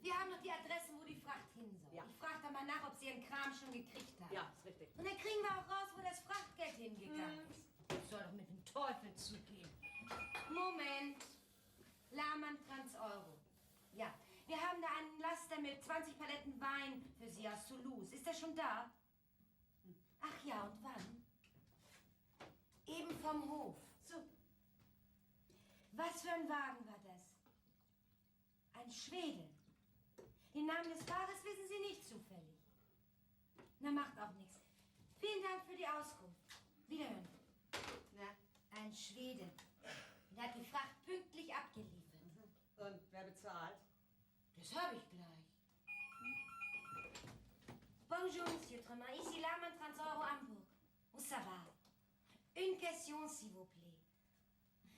Wir haben noch die Adresse, wo die Fracht hin soll. Ja. Ich frage da mal nach, ob sie ihren Kram schon gekriegt haben. Ja, ist richtig. Und dann kriegen wir auch raus, wo das Frachtgeld hingegangen ist. Das soll doch mit dem Teufel zugehen. Moment. Lahmann Trans Euro. Ja, wir haben da einen Laster mit 20 Paletten Wein für Sie aus Toulouse. Ist der schon da? Ach ja, und wann? Eben vom Hof. So. Was für ein Wagen war das? Ein Schwede. Den Namen des Fahrers wissen Sie nicht zufällig. Na, macht auch nichts. Vielen Dank für die Auskunft. Wiederhören. Na, Ein Schwede. Der hat die Fracht pünktlich abgeliefert. und wer bezahlt? Das habe ich gleich. Bonjour, Monsieur Tremont. Ici Lahmann Trans Euro Hamburg. Où ça va? Une question, s'il vous plaît.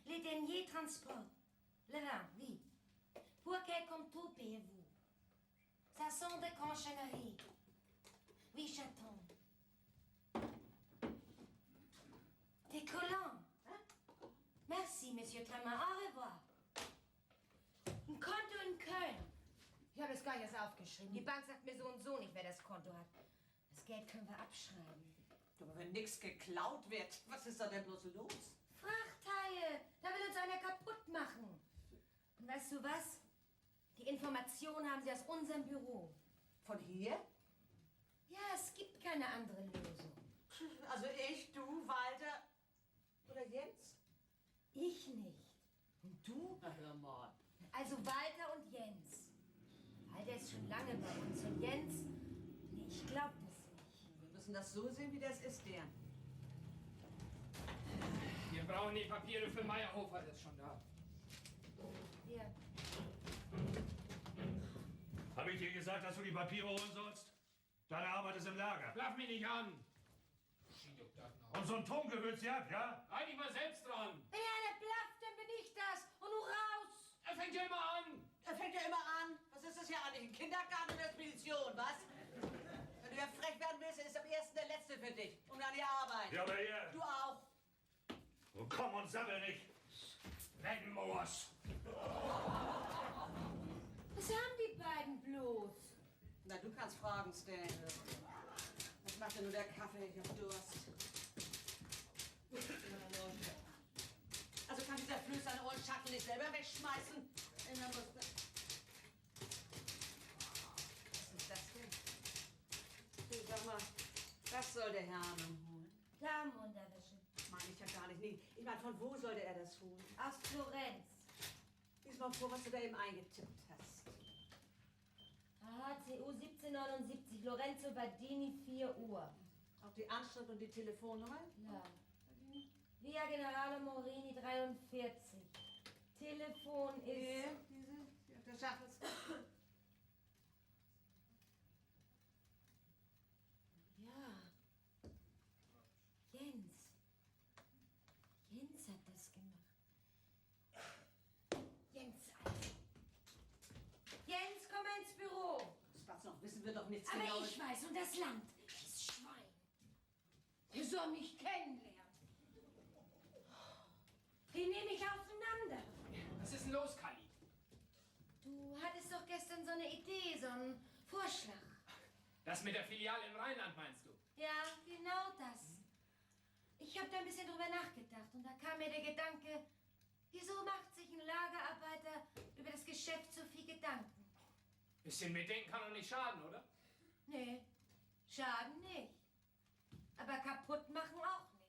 Les derniers transports. Le vin, oui. Pour quel compte payez-vous? Ça sent de conchenerie. Oui, j'attends. Des collants. Hein? Merci, Monsieur Tremont. Au revoir. Ein Konto in Köln. Ich habe es gar nicht erst aufgeschrieben. Die Bank sagt mir so und so nicht, wer das Konto hat. Das Geld können wir abschreiben. Aber wenn nichts geklaut wird, was ist da denn bloß los? Frachthaie! Da will uns einer kaputt machen. Und weißt du was? Die Information haben sie aus unserem Büro. Von hier? Ja, es gibt keine andere Lösung. Also ich, du, Walter oder Jens? Ich nicht. Und du? Na, hör mal. Also Walter und Jens. Walter ist schon lange bei uns. Und Jens? Nee, ich glaub das nicht. Wir müssen das so sehen, wie das ist, der. Wir brauchen die Papiere für Meyerhofer, das ist schon da. Hier. Habe ich dir gesagt, dass du die Papiere holen sollst? Deine Arbeit ist im Lager. Blaff mich nicht an. Schiedokdaten Und so ein Ton gewöhnt sie ab, ja? Halt dich mal selbst dran. Wenn einer blafft, dann bin ich das. Und du raus. Er fängt ja immer an. Er fängt ja immer an. Was ist das hier eigentlich? Ein Kindergarten oder Spedition, was? Wenn du ja frech werden willst, ist am ersten der letzte für dich. Und an die Arbeit. Ja, aber hier. Du auch. Und komm und sammel nicht. Regenmoors. Was haben die beiden bloß? Na, du kannst fragen, Stan. Was macht denn nur der Kaffee? Ich hab Durst. Also kann dieser Flöß seine ollen Schatten nicht selber wegschmeißen? Ahnung holen? Damenunterwäsche. Meine ich ja gar nicht. Nee, ich meine, von wo sollte er das holen? Aus Florenz. Lies mal vor, was du da eben eingetippt hast. HCU 1779, Lorenzo Badini, 4 Uhr. Auch die Anschrift und die Telefonnummer? Ja. Via Generale Morini 43. Telefon ist... Hier, diese, hier, der Schaffels. Ja. Jens. Jens hat das gemacht. Jens, Alter. Jens, komm mal ins Büro. Spaß noch, wissen wir doch nichts Aber Genaues. ich weiß, und das Land, dieses Schwein. Der soll mich kennenlernen. Den nehme ich auseinander. Was ist denn los, Kali? Du hattest doch gestern so eine Idee, so einen Vorschlag. Das mit der Filiale im Rheinland, meinst du? Ja, genau das. Ich habe da ein bisschen drüber nachgedacht und da kam mir der Gedanke, wieso macht sich ein Lagerarbeiter über das Geschäft so viel Gedanken? Bisschen mitdenken kann doch nicht schaden, oder? Nee, schaden nicht. Aber kaputt machen auch nicht.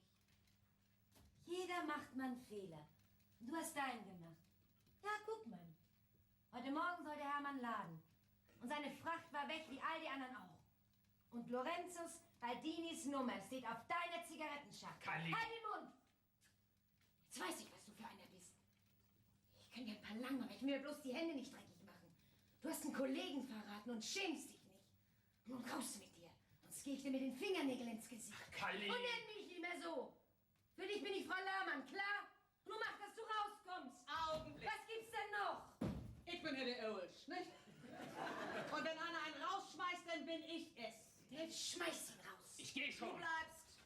Jeder macht mal einen Fehler. Du hast deinen gemacht. Ja, guck mal. Heute Morgen soll der Hermann laden. Und seine Fracht war weg, wie all die anderen auch. Und Lorenzos Baldinis Nummer steht auf deiner Zigarettenschachtel. Kali. Halt den Mund! Jetzt weiß ich, was du für einer bist. Ich kann dir ein paar lang, aber ich will mir bloß die Hände nicht dreckig machen. Du hast einen Kollegen verraten und schämst dich nicht. Nun raus mit dir, sonst gehe ich dir mit den Fingernägeln ins Gesicht. Kali. Und nenn mich nicht mehr so. Für dich bin ich Frau Lahmann, klar? Nur mach, dass du rauskommst. Augenblick. Was gibt's denn noch? Ich bin hier der Ulsch, nicht? Und wenn einer einen rausschmeißt, dann bin ich es. Jetzt schmeiß ihn raus. Ich gehe Du schon. bleibst.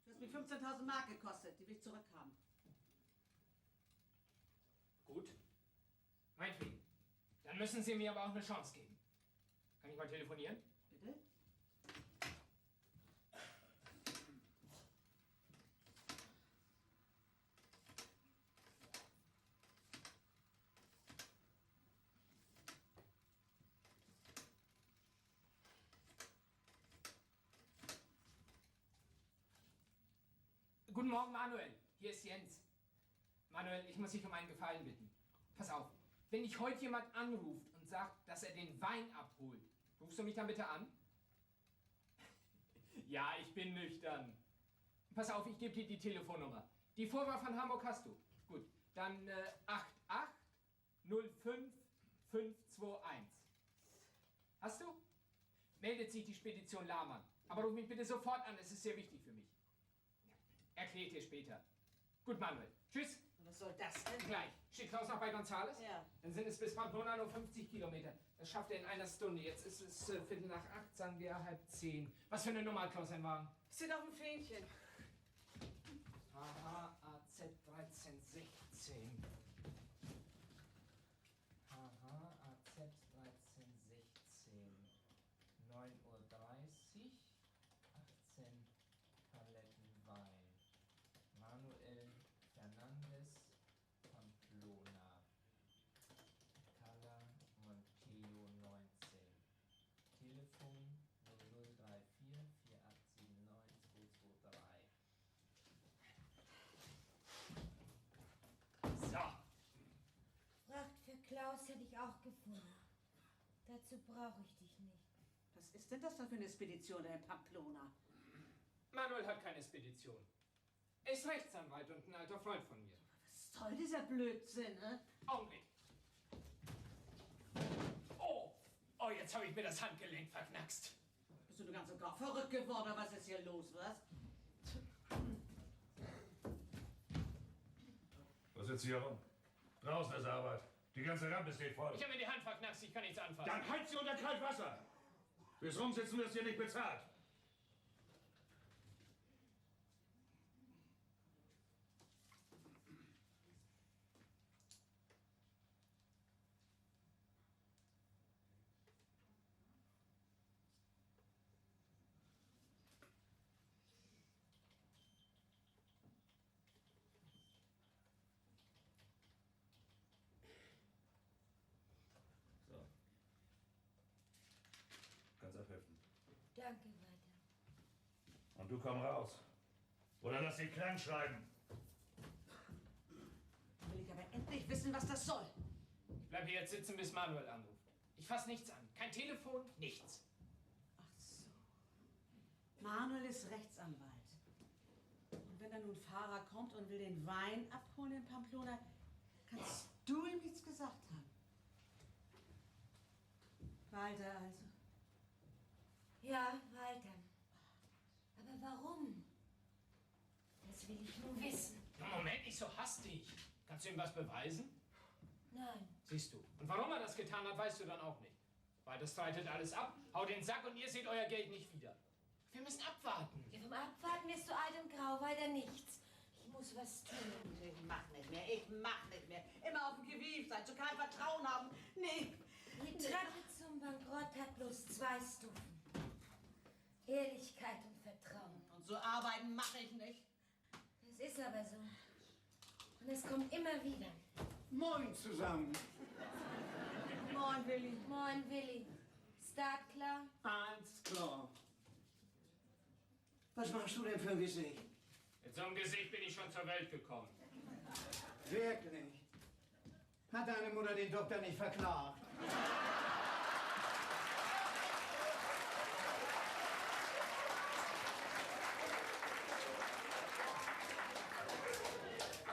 Du hast mich 15.000 Mark gekostet, die will ich zurückhaben. Gut. Meinetwegen. Dann müssen Sie mir aber auch eine Chance geben. Kann ich mal telefonieren? Bitte? Guten Morgen, Manuel. Hier ist Jens. Manuel, ich muss dich um einen Gefallen bitten. Pass auf, wenn dich heute jemand anruft und sagt, dass er den Wein abholt, rufst du mich dann bitte an? Ja, ich bin nüchtern. Pass auf, ich gebe dir die Telefonnummer. Die Vorwahl von Hamburg hast du. Gut, dann 8805521. Hast du? Meldet sich die Spedition Lahmann. Aber ruf mich bitte sofort an, es ist sehr wichtig für mich. Erklärt dir später. Gut, Manuel. Tschüss. Was soll das denn? Gleich. Steht Klaus noch bei Gonzales? Ja. Dann sind es bis Pamplona nur 50 Kilometer. Das schafft er in einer Stunde. Jetzt ist es 8:15, sagen wir 9:30. Was für eine Nummer hat Klaus ein Wagen? Sind auf dem Fähnchen. Aha, AZ 1316. Aha, AZ 1316. 9:30 Uhr. 18 Paletten Wein. Manuel Fernandes, Pamplona. Cala Montejo 19. Telefon 0034 4879 223. So. Fracht für Klaus hätte ich auch gefunden. Dazu brauche ich dich nicht. Was ist denn das da für eine Spedition, der Pamplona? Manuel hat keine Spedition. Er ist Rechtsanwalt und ein alter Freund von mir. Was soll dieser Blödsinn, ne? Augenblick. Oh, jetzt habe ich mir das Handgelenk verknackst. Bist du nur ganz und gar verrückt geworden, oder was ist hier los, was? Was sitzt hier rum? Draußen ist Arbeit. Die ganze Rampe steht voll. Ich habe mir die Hand verknackst, ich kann nichts anfassen. Dann halt sie unter Kaltwasser. Fürs Rumsitzen wirst du hier nicht bezahlt. So. Kannst abheften. Danke, weiter. Und du komm raus. Oder lass sie krank schreiben. Will ich aber endlich wissen, was das soll. Ich bleib hier jetzt sitzen, bis Manuel anruft. Ich fass nichts an. Kein Telefon, nichts. Ach so. Manuel ist Rechtsanwalt. Und wenn da nun Fahrer kommt und will den Wein abholen in Pamplona, kannst du ihm nichts gesagt haben. Walter also. Ja, Walter. Aber warum? Das will ich nur wissen. Na, Moment, nicht so hastig. Kannst du ihm was beweisen? Nein. Siehst du. Und warum er das getan hat, weißt du dann auch nicht. Weil das streitet alles ab, haut den Sack und ihr seht euer Geld nicht wieder. Wir müssen abwarten. Ja, vom Abwarten wirst du alt und grau, weiter nichts. Ich muss was tun. Ich mach nicht mehr, ich mach nicht mehr. Immer auf dem Gewief sein, zu keinem Vertrauen haben. Nee. Die Treppe zum Bankrott hat bloß 2 Stufen. Ehrlichkeit und Vertrauen. Und so arbeiten mache ich nicht. Das ist aber so. Und es kommt immer wieder. Moin zusammen. Moin, Willi. Moin, Willi. Start klar? Alles klar. Was machst du denn für ein Gesicht? Mit so einem Gesicht bin ich schon zur Welt gekommen. Wirklich? Hat deine Mutter den Doktor nicht verklagt?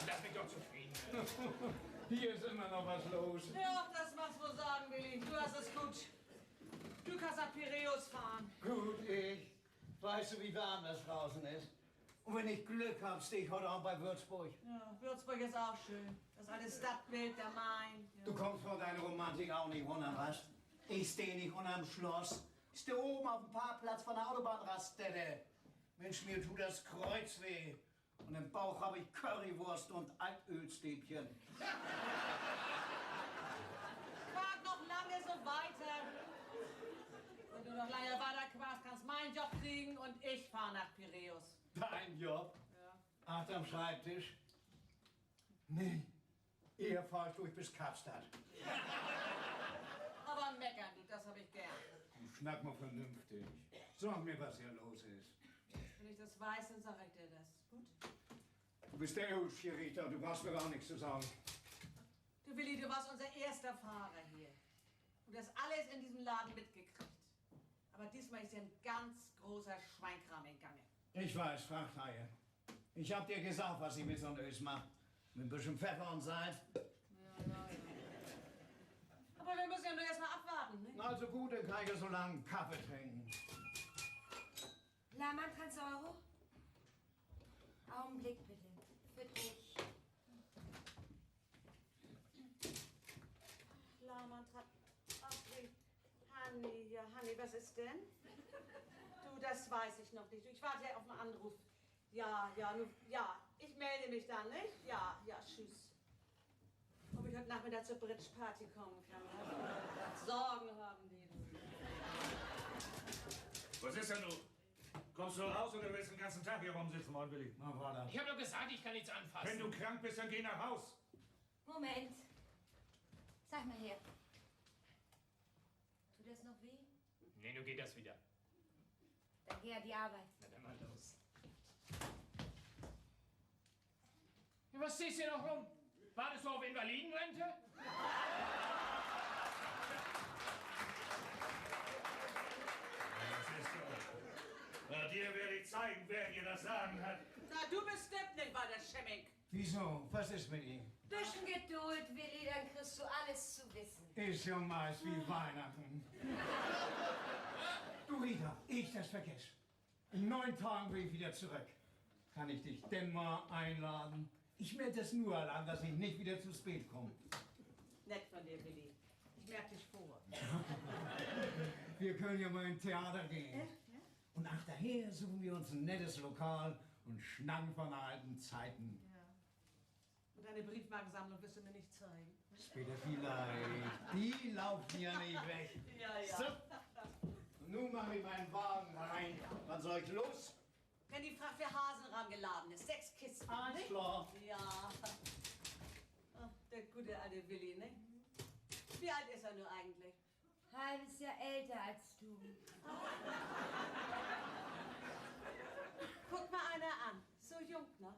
Lass mich doch zufrieden. Hier ist immer noch was los. Ja, das machst du sagen, Willi. Du hast es gut. Du kannst nach Piräus fahren. Gut, ich. Weißt du, wie warm das draußen ist? Und wenn ich Glück hab, stehe ich heute Abend bei Würzburg. Ja, Würzburg ist auch schön. Das alte Stadtbild, der Main. Ja. Du kommst vor deiner Romantik auch nicht runter, was? Ich stehe nicht unterm Schloss. Ich stehe oben auf dem Parkplatz von der Autobahnraststätte. Mensch, mir tut das Kreuz weh. Und im Bauch habe ich Currywurst und Altölstäbchen. Fahr noch lange so weiter. Wenn du noch lange weiter quatschst, kannst du meinen Job kriegen und ich fahre nach Piräus. Dein Job? Ja. Acht am Schreibtisch? Nee, eher fahr ich durch bis Kapstadt. Aber meckern, du, das habe ich gern. Schnack mal vernünftig. Sag mir, was hier los ist. Wenn ich das weiß, dann sag ich dir das. Gut? Du bist der Hofschiedsrichter, du brauchst mir gar nichts zu sagen. Du, Willi, du warst unser erster Fahrer hier. Und du hast alles in diesem Laden mitgekriegt. Aber diesmal ist ja ein ganz großer Schweinkram in Gange. Ich weiß, Frachthaie. Ich hab dir gesagt, was ich mit so einem Ös mach. Mit ein bisschen Pfeffer und Salz. Ja. Aber wir müssen ja nur erst mal abwarten, ne? Also gut, dann kann ich ja so lange einen Kaffee trinken. Lahmann, kannst du Euro? Augenblick bitte. Für dich. Lahmann, Hanni, ja, Hanni, was ist denn? Du, das weiß ich noch nicht. Ich warte ja auf einen Anruf. Ja, ich melde mich dann, nicht? Ja, tschüss. Ob ich heute Nachmittag zur Bridge-Party kommen kann. Sorgen haben die. Was ist denn du? Kommst du raus oder willst du den ganzen Tag hier rumsitzen, mein Willi? Na, warte. Ich habe doch gesagt, ich kann nichts anfassen. Wenn du krank bist, dann geh nach Haus. Moment. Sag mal her. Tut das noch weh? Nee, nun geht das wieder. Dann geh an die Arbeit. Na dann mal los. Ja, was stehst du hier noch rum? Wartest du auf Invalidenrente? Was ist das? Na, dir werde ich zeigen, wer dir das Sagen hat. Na, du bestimmt nicht bei der Schemming. Wieso? Was ist mit ihm? Bisschen Geduld, Willi, dann kriegst du alles zu wissen. Ist ja meist wie Weihnachten. Du Rita, ich das vergesse. In 9 Tagen bin ich wieder zurück. Kann ich dich denn mal einladen? Ich melde es nur an, dass ich nicht wieder zu spät komme. Nett von dir, Willi. Ich merke dich vor. Wir können ja mal ins Theater gehen. Ja? Und nachher suchen wir uns ein nettes Lokal und schnacken von alten Zeiten. Ja. Und deine Briefmarkensammlung wirst du mir nicht zeigen. Später vielleicht. Die laufen ja nicht weg. Ja. So. Und nun mache ich meinen Wagen rein. Wann soll ich los? Wenn die Fracht für Hasenrahm geladen ist. 6 Kisten. Alles nicht? klar. Ja. Ach, der gute alte Willi, ne? Wie alt ist er nur eigentlich? Halbes Jahr älter als du. jung noch.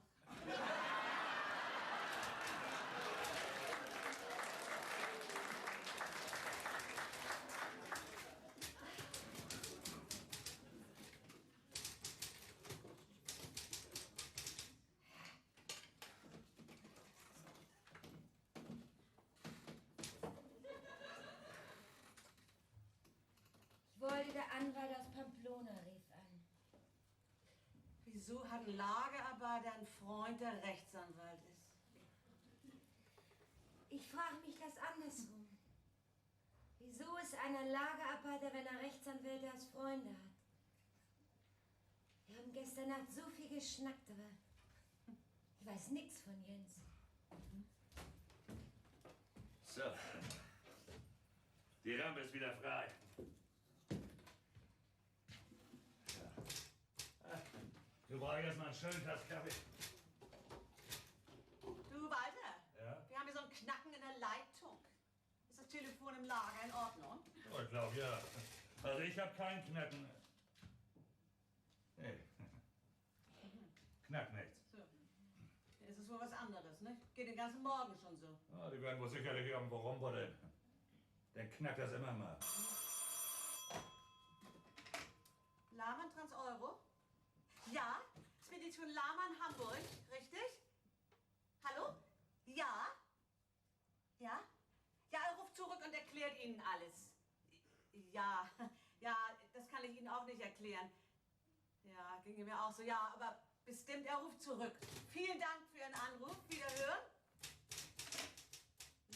Ich wollte, der Anwalt aus Pamplona rief an. Wieso hat ein Lagerarbeiter einen Freund, der Rechtsanwalt ist? Ich frage mich das andersrum. Wieso ist einer Lagerarbeiter, wenn er Rechtsanwälte als Freunde hat? Wir haben gestern Nacht so viel geschnackt, aber ich weiß nichts von Jens. So. Die Rampe ist wieder frei. Ja. Du brauchst erst mal einen schönen Tass Kaffee. Du, Walter, Ja? wir haben hier so ein Knacken in der Leitung. Ist das Telefon im Lager in Ordnung? Oh, ich glaube, ja. Also ich habe keinen Knacken. Nee. Knackt nichts. So. Es ist wohl was anderes, ne? Geht den ganzen Morgen schon so. Ah, die werden wohl sicherlich irgendwo rumbuddeln. Dann knackt das immer mal. Lahmann Trans Euro? Ja? Spedition Lahmann Hamburg, richtig? Hallo? Ja? Ja? Ja, er ruft zurück und erklärt Ihnen alles. Ja, ja, das kann ich Ihnen auch nicht erklären. Ja, ging mir auch so. Ja, aber bestimmt, er ruft zurück. Vielen Dank für Ihren Anruf. Wiederhören.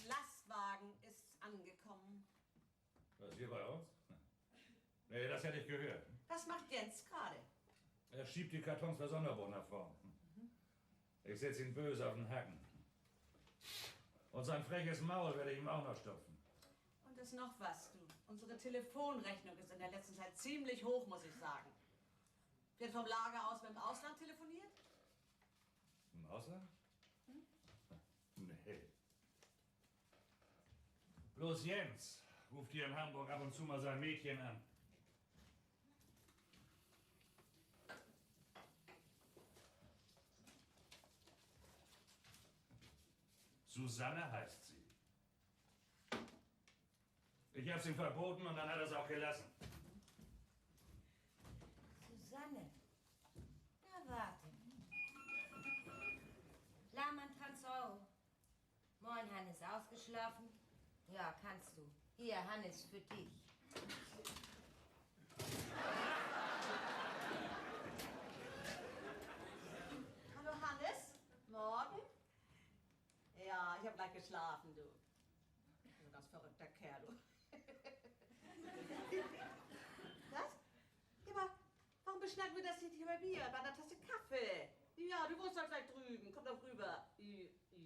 Lastwagen ist angekommen. Was, hier bei uns? Nee, das hätte ich gehört. Was macht Jens gerade? Er schiebt die Kartons für Sonderboden nach vorn. Ich setze ihn böse auf den Hacken. Und sein freches Maul werde ich ihm auch noch stopfen. Und ist noch was, du. Unsere Telefonrechnung ist in der letzten Zeit ziemlich hoch, muss ich sagen. Wird vom Lager aus mit dem Ausland telefoniert? Im Ausland? Nee. Bloß Jens ruft hier in Hamburg ab und zu mal sein Mädchen an. Susanne heißt sie. Ich hab's ihm verboten und dann hat er es auch gelassen. Susanne. Na, warte. Lahmann Trans Euro. Moin, Hannes. Ausgeschlafen? Ja, kannst du. Hier, Hannes, für dich. Hallo Hannes, morgen? Ja, ich habe gleich geschlafen, du. So ein ganz verrückter Kerl, du. Was? Ja, aber warum beschnacken wir das hier bei mir, bei einer Tasse Kaffee? Ja, du wohnst doch gleich drüben, komm doch rüber.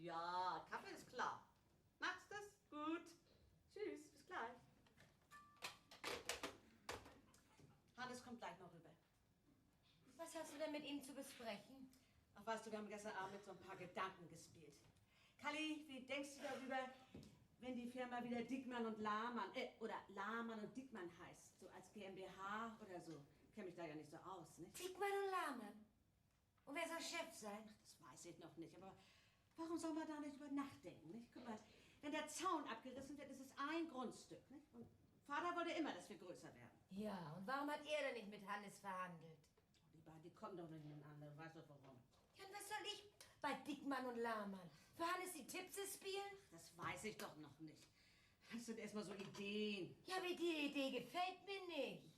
Ja, Kaffee ist klar. Machst das? Gut. Tschüss, bis gleich. Hannes kommt gleich noch rüber. Was hast du denn mit ihm zu besprechen? Ach, weißt du, wir haben gestern Abend mit so ein paar Gedanken gespielt. Kalli, wie denkst du darüber, wenn die Firma wieder Dickmann und Lahmann, oder Lahmann und Dickmann heißt, so als GmbH oder so? Ich kenne mich da ja nicht so aus, nicht? Dickmann und Lahmann. Und wer soll Chef sein? Das weiß ich noch nicht, aber warum soll man da nicht drüber nachdenken, nicht? Guck mal, wenn der Zaun abgerissen wird, ist es ein Grundstück, nicht? Und Vater wollte immer, dass wir größer werden. Ja, und warum hat er denn nicht mit Hannes verhandelt? Die beiden, die kommen doch nicht miteinander, du weißt doch warum. Ja, und was soll ich bei Dickmann und Lahmann? Für Hannes die Tipse spielen? Das weiß ich doch noch nicht. Das sind erstmal so Ideen. Ja, aber die Idee gefällt mir nicht.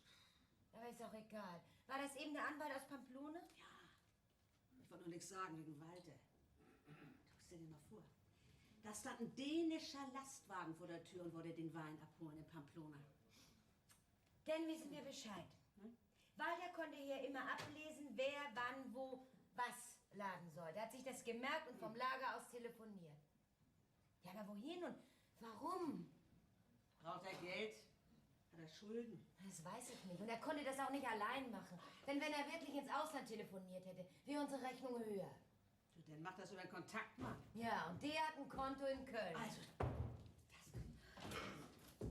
Aber ist auch egal. War das eben der Anwalt aus Pamplona? Ja. Ich wollte nur nichts sagen wegen Walter. Stell dir mal vor. Da stand ein dänischer Lastwagen vor der Tür und wollte den Wein abholen in Pamplona. Denn wissen wir Bescheid. Walter konnte hier immer ablesen, wer, wann, wo, was laden soll. Er hat sich das gemerkt und vom Lager aus telefoniert. Ja, aber wohin und warum? Braucht er Geld? Hat er Schulden? Das weiß ich nicht. Und er konnte das auch nicht allein machen. Denn wenn er wirklich ins Ausland telefoniert hätte, wäre unsere Rechnung höher. Du, dann macht das über einen Kontaktmann. Ja, und der hat ein Konto in Köln. Also,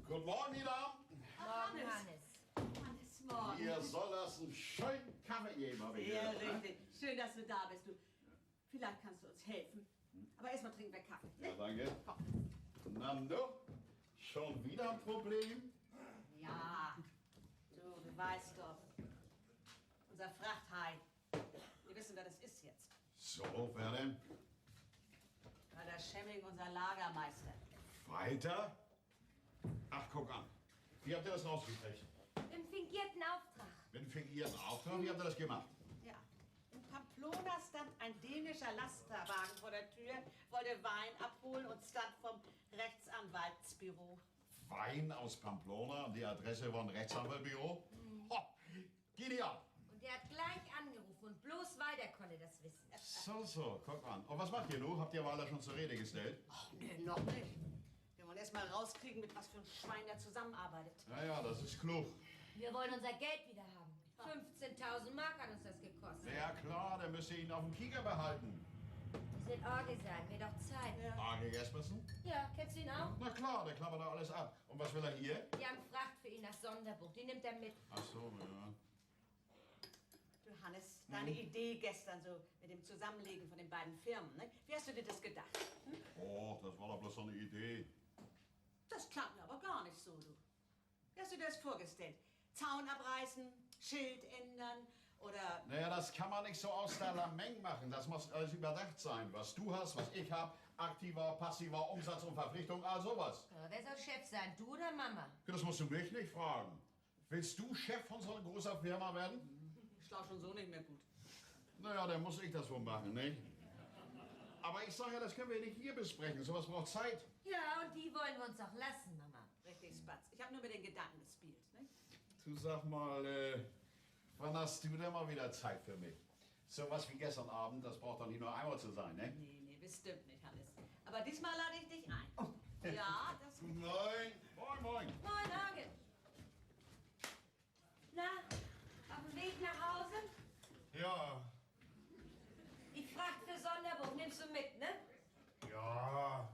Guten Morgen, Ida. Morgen, Hannes. Hannes, morgen. Ihr soll das einen schönen Kaffee geben, habe ich Ja, gehört, ne? richtig. Schön, dass du da bist, du. Vielleicht kannst du uns helfen. Aber erstmal trinken wir Kaffee. Ja, danke. Na, no? Schon wieder ein Problem? Ja, du weißt doch. Unser Frachthai. Wir wissen, wer das ist jetzt. So, wer denn? War der Schemming unser Lagermeister. Weiter? Ach, guck an. Wie habt ihr das rausgekriegt? Im fingierten Auftrag. Mit dem fingierten Auftrag, wie habt ihr das gemacht? Ja. In Pamplona stand ein dänischer Lasterwagen vor der Tür, wollte Wein abholen und stand vom Rechtsanwaltsbüro. Wein aus Pamplona, die Adresse von Rechtsanwaltsbüro? Ho, genial! Und der hat gleich angerufen und bloß weiter konnte das wissen. So, guck an. Und was macht ihr nun? Habt ihr Waler schon zur Rede gestellt? Ach, nee, noch nicht. Wir wollen erst mal rauskriegen, mit was für einem Schwein der zusammenarbeitet. Ja, das ist klug. Wir wollen unser Geld wieder haben. 15.000 Mark hat uns das gekostet. Ja klar, dann müsst ihr ihn auf dem Kieker behalten. Das wird Orge sein, mir doch Zeit. Arge Jespersen? Ja, kennst du ihn auch? Na klar, der klappert da alles ab. Und was will er hier? Die haben Fracht für ihn nach Sonderburg. Die nimmt er mit. Ach so, ja. Du, Hannes, deine Idee gestern so mit dem Zusammenlegen von den beiden Firmen, ne? Wie hast du dir das gedacht? Oh, das war doch bloß so eine Idee. Das klang mir aber gar nicht so, du. Wie hast du dir das vorgestellt? Zaun abreißen, Schild ändern oder... Naja, das kann man nicht so aus der Lameng machen. Das muss alles überdacht sein. Was du hast, was ich hab, aktiver, passiver Umsatz und Verpflichtung, all sowas. Ja, wer soll Chef sein, du oder Mama? Das musst du mich nicht fragen. Willst du Chef von so einer großen Firma werden? Ich schlau schon so nicht mehr gut. Naja, dann muss ich das wohl machen, nicht? Aber ich sage ja, das können wir nicht hier besprechen. Sowas braucht Zeit. Ja, und die wollen wir uns auch lassen, Mama. Richtig, Spatz. Ich habe nur mit den Gedanken gespielt, ne? Du sag mal, wann hast du denn mal wieder Zeit für mich? Sowas wie gestern Abend, das braucht doch nicht nur einmal zu sein, ne? Nee, bestimmt nicht, Hannes. Aber diesmal lade ich dich ein. Ja, das... Moin. Moin, moin. Moin, Orge. Na, auf dem Weg nach Hause? Ja, Die Fracht für Sonderburg nimmst du mit, ne? ja,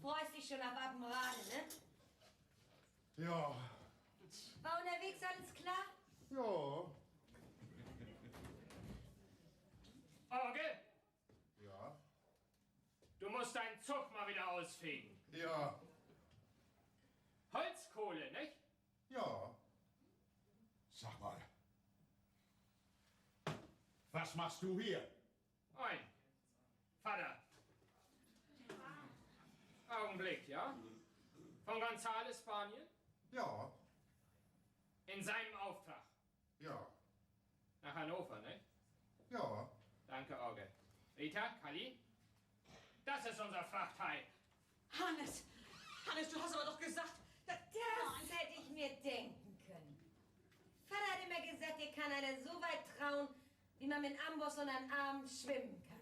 Freust dich schon auf Appenrade, ne? ja, War unterwegs alles klar? ja, Orgel, ja, du musst deinen Zug mal wieder ausfegen. ja, Holzkohle, nicht? ja. Sag mal. Was machst du hier? Ein. Vater. Augenblick, ja? Von González, Spanien? Ja, In seinem Auftrag. ja, Nach Hannover, ne? ja. Danke, Orgel. Rita, Kali? Das ist unser Frachthai. Hannes! Hannes, du hast aber doch gesagt... Das hätte ich mir denken können. Vater hat immer gesagt, dir kann einer so weit trauen, wie man mit Amboss und einem Arm schwimmen kann.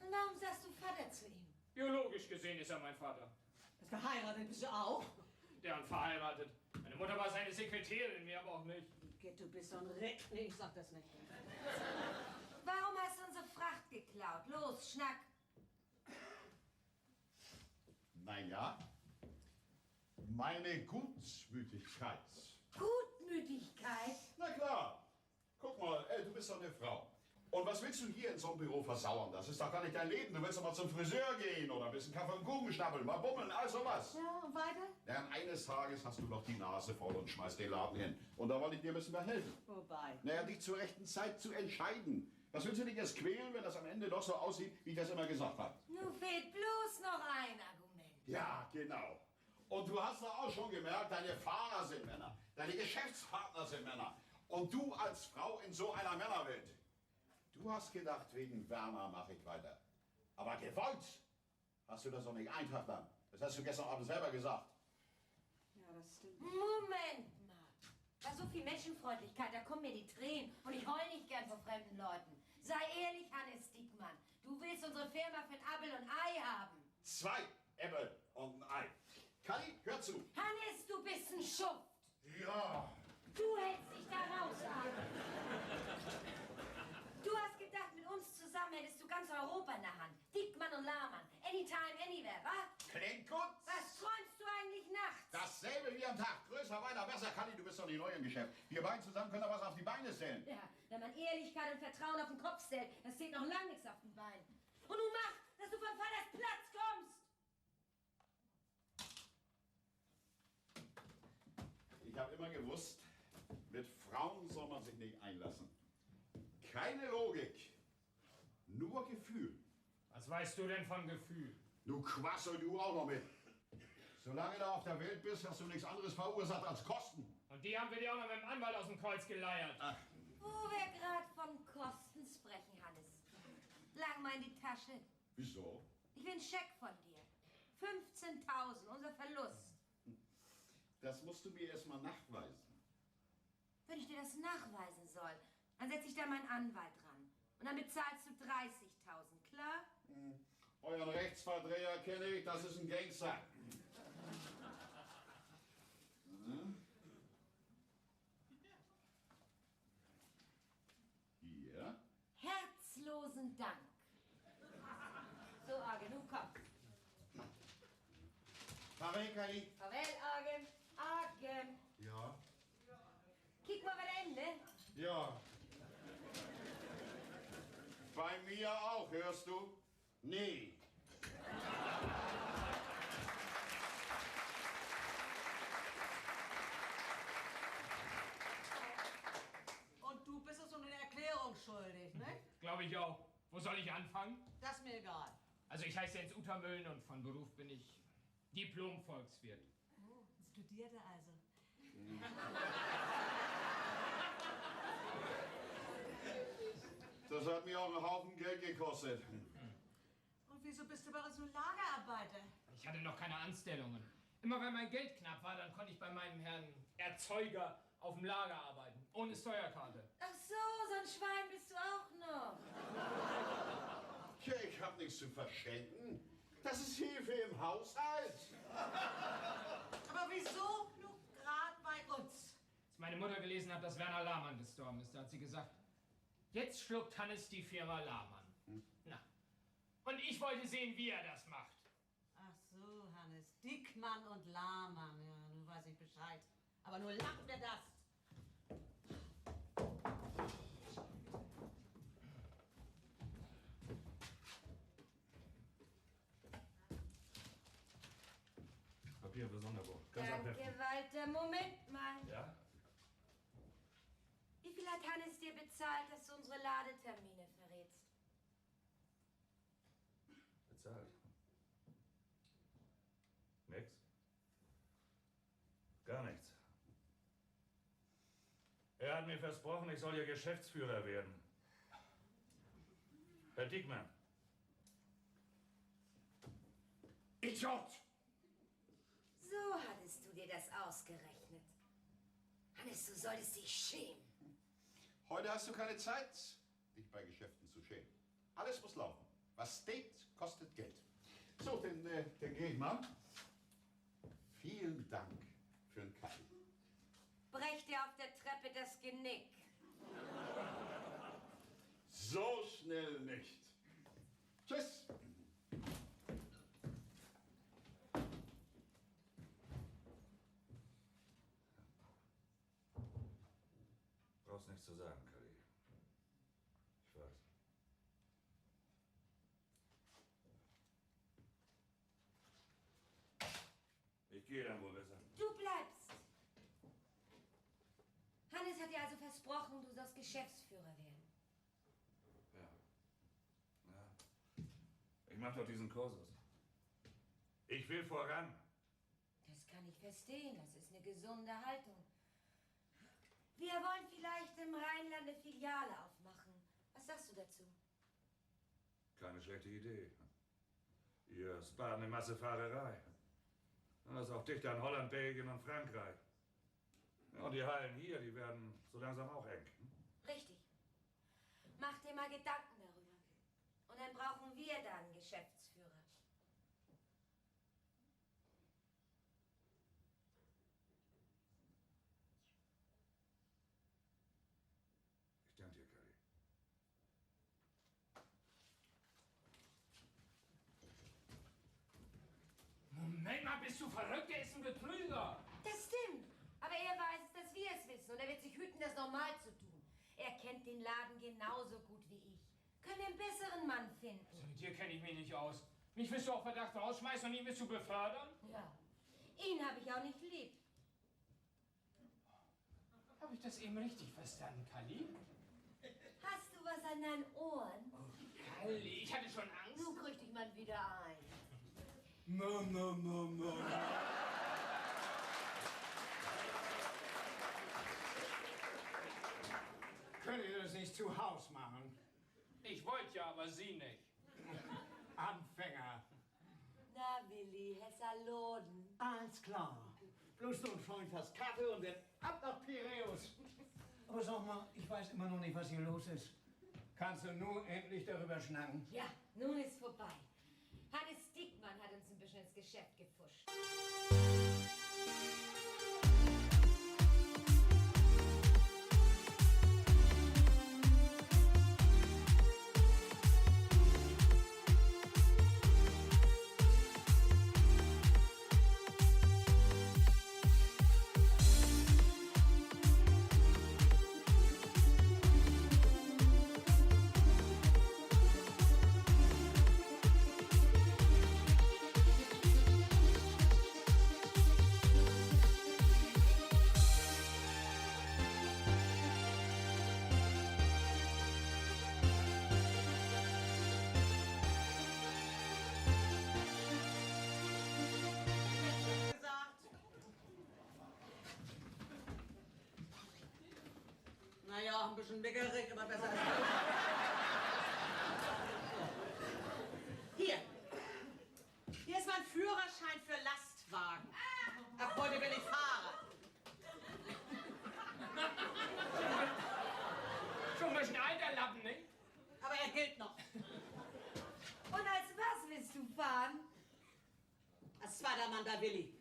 Und warum sagst du Vater zu ihm? Biologisch gesehen ist er mein Vater. Verheiratet bist du auch? Der und verheiratet. Meine Mutter war seine Sekretärin, mir aber auch nicht. Gett, du bist so ein Rick. Nee, ich sag das nicht. Warum hast du unsere Fracht geklaut? Los, schnack. Naja, meine Gutmütigkeit. Gutmütigkeit? Na klar. Guck mal, du bist doch eine Frau. Und was willst du hier in so einem Büro versauern? Das ist doch gar nicht dein Leben. Du willst doch mal zum Friseur gehen oder ein bisschen Kaffee und Kuchen schnappeln, mal bummeln, all sowas. Ja, und weiter? Ja, und eines Tages hast du doch die Nase voll und schmeißt den Laden hin. Und da wollte ich dir ein bisschen mehr helfen. Wobei? Naja, dich zur rechten Zeit zu entscheiden. Was willst du dich jetzt quälen, wenn das am Ende doch so aussieht, wie ich das immer gesagt habe? Nun fehlt bloß noch ein Argument. Ja, genau. Und du hast doch auch schon gemerkt, deine Fahrer sind Männer, deine Geschäftspartner sind Männer. Und du als Frau in so einer Männerwelt. Du hast gedacht, wegen Werner mache ich weiter. Aber gewollt hast du das doch nicht einfach dann. Das hast du gestern Abend selber gesagt. Ja, das stimmt. Moment mal. Bei so viel Menschenfreundlichkeit, da kommen mir die Tränen. Und ich heul nicht gern vor fremden Leuten. Sei ehrlich, Hannes Diekmann. Du willst unsere Firma für ein Appel und Ei haben. 2 Äpfel und ein Ei. Kalli, hör zu. Hannes, du bist ein Schuft. Ja, Du hältst dich da raus, Arne. Du hast gedacht, mit uns zusammen hättest du ganz Europa in der Hand. Diekmann und Lahmann. Anytime, anywhere, wa? Klingt gut. Was träumst du eigentlich nachts? Dasselbe wie am Tag. doch nicht neu im Geschäft. Wir beiden zusammen können da was auf die Beine stellen. Ja, wenn man Ehrlichkeit und Vertrauen auf den Kopf stellt, das steht noch lang nichts auf den Beinen. Und nun mach, dass du von Vaters Platz kommst! Ich habe immer gewusst, mit Frauen soll man sich nicht einlassen. Keine Logik, nur Gefühl. Was weißt du denn von Gefühl? Du quassel du auch noch mit. Solange du auf der Welt bist, hast du nichts anderes verursacht als Kosten. Und die haben wir dir auch noch mit dem Anwalt aus dem Kreuz geleiert. Ach, Wo wir gerade von Kosten sprechen, Hannes. Lang mal in die Tasche. wieso? Ich will einen Scheck von dir. 15.000, unser Verlust. Das musst du mir erst mal nachweisen. Wenn ich dir das nachweisen soll, dann setze ich da meinen Anwalt dran. Und dann bezahlst du 30.000, klar? Euren Rechtsverdreher kenne ich, das ist ein Gangster. Hier. Herzlosen Dank. So, Argen, nun komm. Kali. Farewell, Argen. Argen. Ja. Kick mal bei der Ende. Ja. Bei mir auch, hörst du? Nee. Und du bist uns so eine Erklärung schuldig, ne? Glaube ich auch. Wo soll ich anfangen? Das ist mir egal. Also ich heiße Jens Uta Mölln und von Beruf bin ich Diplom-Volkswirt. Oh, studierte also. Das hat mir auch einen Haufen Geld gekostet. Und wieso bist du bei uns nur Lagerarbeiter? Ich hatte noch keine Anstellungen. Immer wenn mein Geld knapp war, dann konnte ich bei meinem Herrn Erzeuger auf dem Lager arbeiten. Ohne Steuerkarte. Ach so ein Schwein bist du auch noch. Tja, ich hab nichts zu verschenken. Das ist Hilfe im Haushalt. Aber wieso nur gerade bei uns? Als meine Mutter gelesen hat, dass Werner Lahmann gestorben ist, da hat sie gesagt, jetzt schluckt Hannes die Firma Lahmann. Na, und ich wollte sehen, wie er das macht. Ach so, Hannes. Dickmann und Lahmann. Ja, nun weiß ich Bescheid. Aber nur lang mir das. Papier für Sonderbuch. Ganz Danke, abheften. Walter. Moment mal. Ja? Wie viel hat Hannes dir bezahlt, dass du unsere Ladetermine verrätst? Bezahlt. Nix? Gar nichts. Er hat mir versprochen, ich soll Ihr Geschäftsführer werden. Herr Diekmann. Idiot! So hattest du dir das ausgerechnet. Hannes, du solltest dich schämen. Heute hast du keine Zeit, dich bei Geschäften zu schämen. Alles muss laufen. Was steht, kostet Geld. So, dann gehe ich mal. Vielen Dank für den Kaffee. Brech dir auf der Treppe das Genick. So schnell nicht. Tschüss. Brauchst nichts zu sagen, Kali. Ich weiß. Ich gehe dann wohl besser. Du bleibst. Hannes hat dir also versprochen, du sollst Geschäftsführer werden. Ja. Ja. Ich mach doch diesen Kursus. Ich will voran. Das kann ich verstehen. Das ist eine gesunde Haltung. Wir wollen vielleicht im Rheinland eine Filiale aufmachen. Was sagst du dazu? Keine schlechte Idee. Ihr spart eine Masse Fahrerei. Das ist auch dichter an Holland, Belgien und Frankreich. Ja, und die Hallen hier, die werden so langsam auch eng. Richtig. Mach dir mal Gedanken darüber. Und dann brauchen wir da einen Geschäftsführer. Ich danke dir, Kali. Moment mal, bist du verrückt? Der ist ein Betrüger. Das stimmt. Aber er weiß es, dass wir es das normal zu tun. Er kennt den Laden genauso gut wie ich. Können einen besseren Mann finden. Also mit dir kenne ich mich nicht aus. Mich willst du auf Verdacht rausschmeißen und ihn willst du befördern? Ja, ihn habe ich auch nicht lieb. Habe ich das eben richtig verstanden, Kalli? Hast du was an deinen Ohren? Kalli, ich hatte schon Angst. Nun krieg dich mal wieder ein. Könnt ihr das nicht zu Haus machen? Ich wollte ja, aber sie nicht. Anfänger. Na, Willi, Hessaloden. Alles klar. Bloß du und Freund hast Kaffee und dann ab nach Piräus. Aber sag mal, ich weiß immer noch nicht, was hier los ist. Kannst du nun endlich darüber schnacken? Ja, nun ist vorbei. Hannes Dickmann hat uns ein bisschen ins Geschäft gepfuscht. Naja, ein bisschen meckerig, aber besser als Hier. Hier ist mein Führerschein für Lastwagen. Ab heute bin ich Fahrer. Schon ein bisschen alter Lappen, nicht? Aber er gilt noch. Und als was willst du fahren? Als zweiter Mann bei Willi.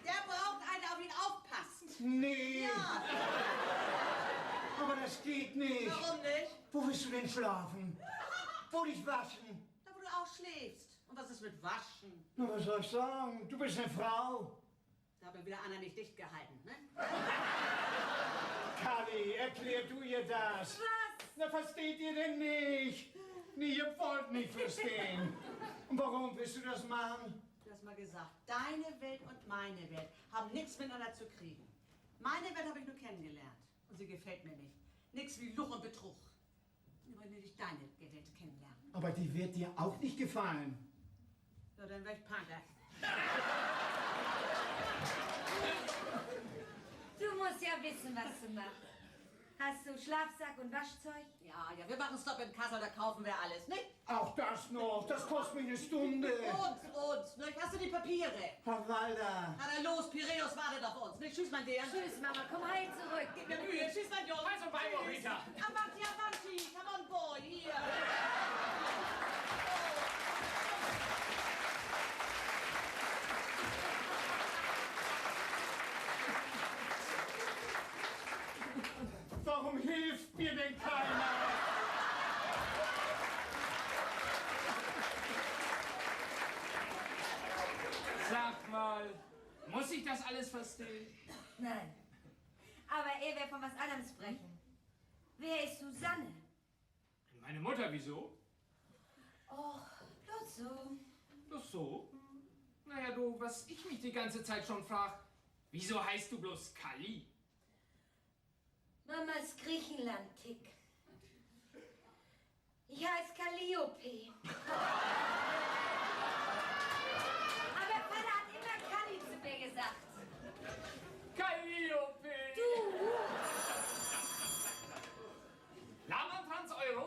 Der braucht einen, der auf ihn aufpasst. Nee. Ja. Aber das geht nicht. Warum nicht? Wo willst du denn schlafen? Wo dich waschen? Da, wo du auch schläfst. Und was ist mit Waschen? Na, was soll ich sagen? Du bist eine Frau. Da hat mir wieder einer nicht dicht gehalten, ne? Kalli, erklär du ihr das. Was? Na, versteht ihr denn nicht? Nee, ihr wollt nicht verstehen. Und warum willst du das machen? Du hast mal gesagt, deine Welt und meine Welt haben nichts miteinander zu kriegen. Meine Welt habe ich nur kennengelernt. Und sie gefällt mir nicht. Nix wie Luch und Betrug. Aber will ich deine Welt kennenlernen. Aber die wird dir auch nicht gefallen. So, dann werd ich Punker. Du musst ja wissen, was du machst. Hast du Schlafsack und Waschzeug? Ja, wir machen Stopp in Kassel, da kaufen wir alles, nicht? Auch das noch. Das kostet mich eine Stunde. Uns, nicht? Hast du die Papiere? Herr Walder. Na dann los, Piräus wartet auf uns, nicht? Tschüss, mein Deer. Tschüss, Mama, komm heil zurück. Gib mir Mühe. Tschüss, mein Junge. Also bei Morita. Avanti, avanti. Come on, boy. Hier. Warum hilft mir denn keiner? Sag mal, muss ich das alles verstehen? Nein. Aber er will von was anderem sprechen. Wer ist Susanne? Meine Mutter, wieso? Och, bloß so. Bloß so? Naja, du, was ich mich die ganze Zeit schon frag, wieso heißt du bloß Kalli? Mamas Griechenland-Tick. Ich heiße Calliope. Aber Vater hat immer Kalli zu mir gesagt. Calliope! Du! Lamantrans Euro?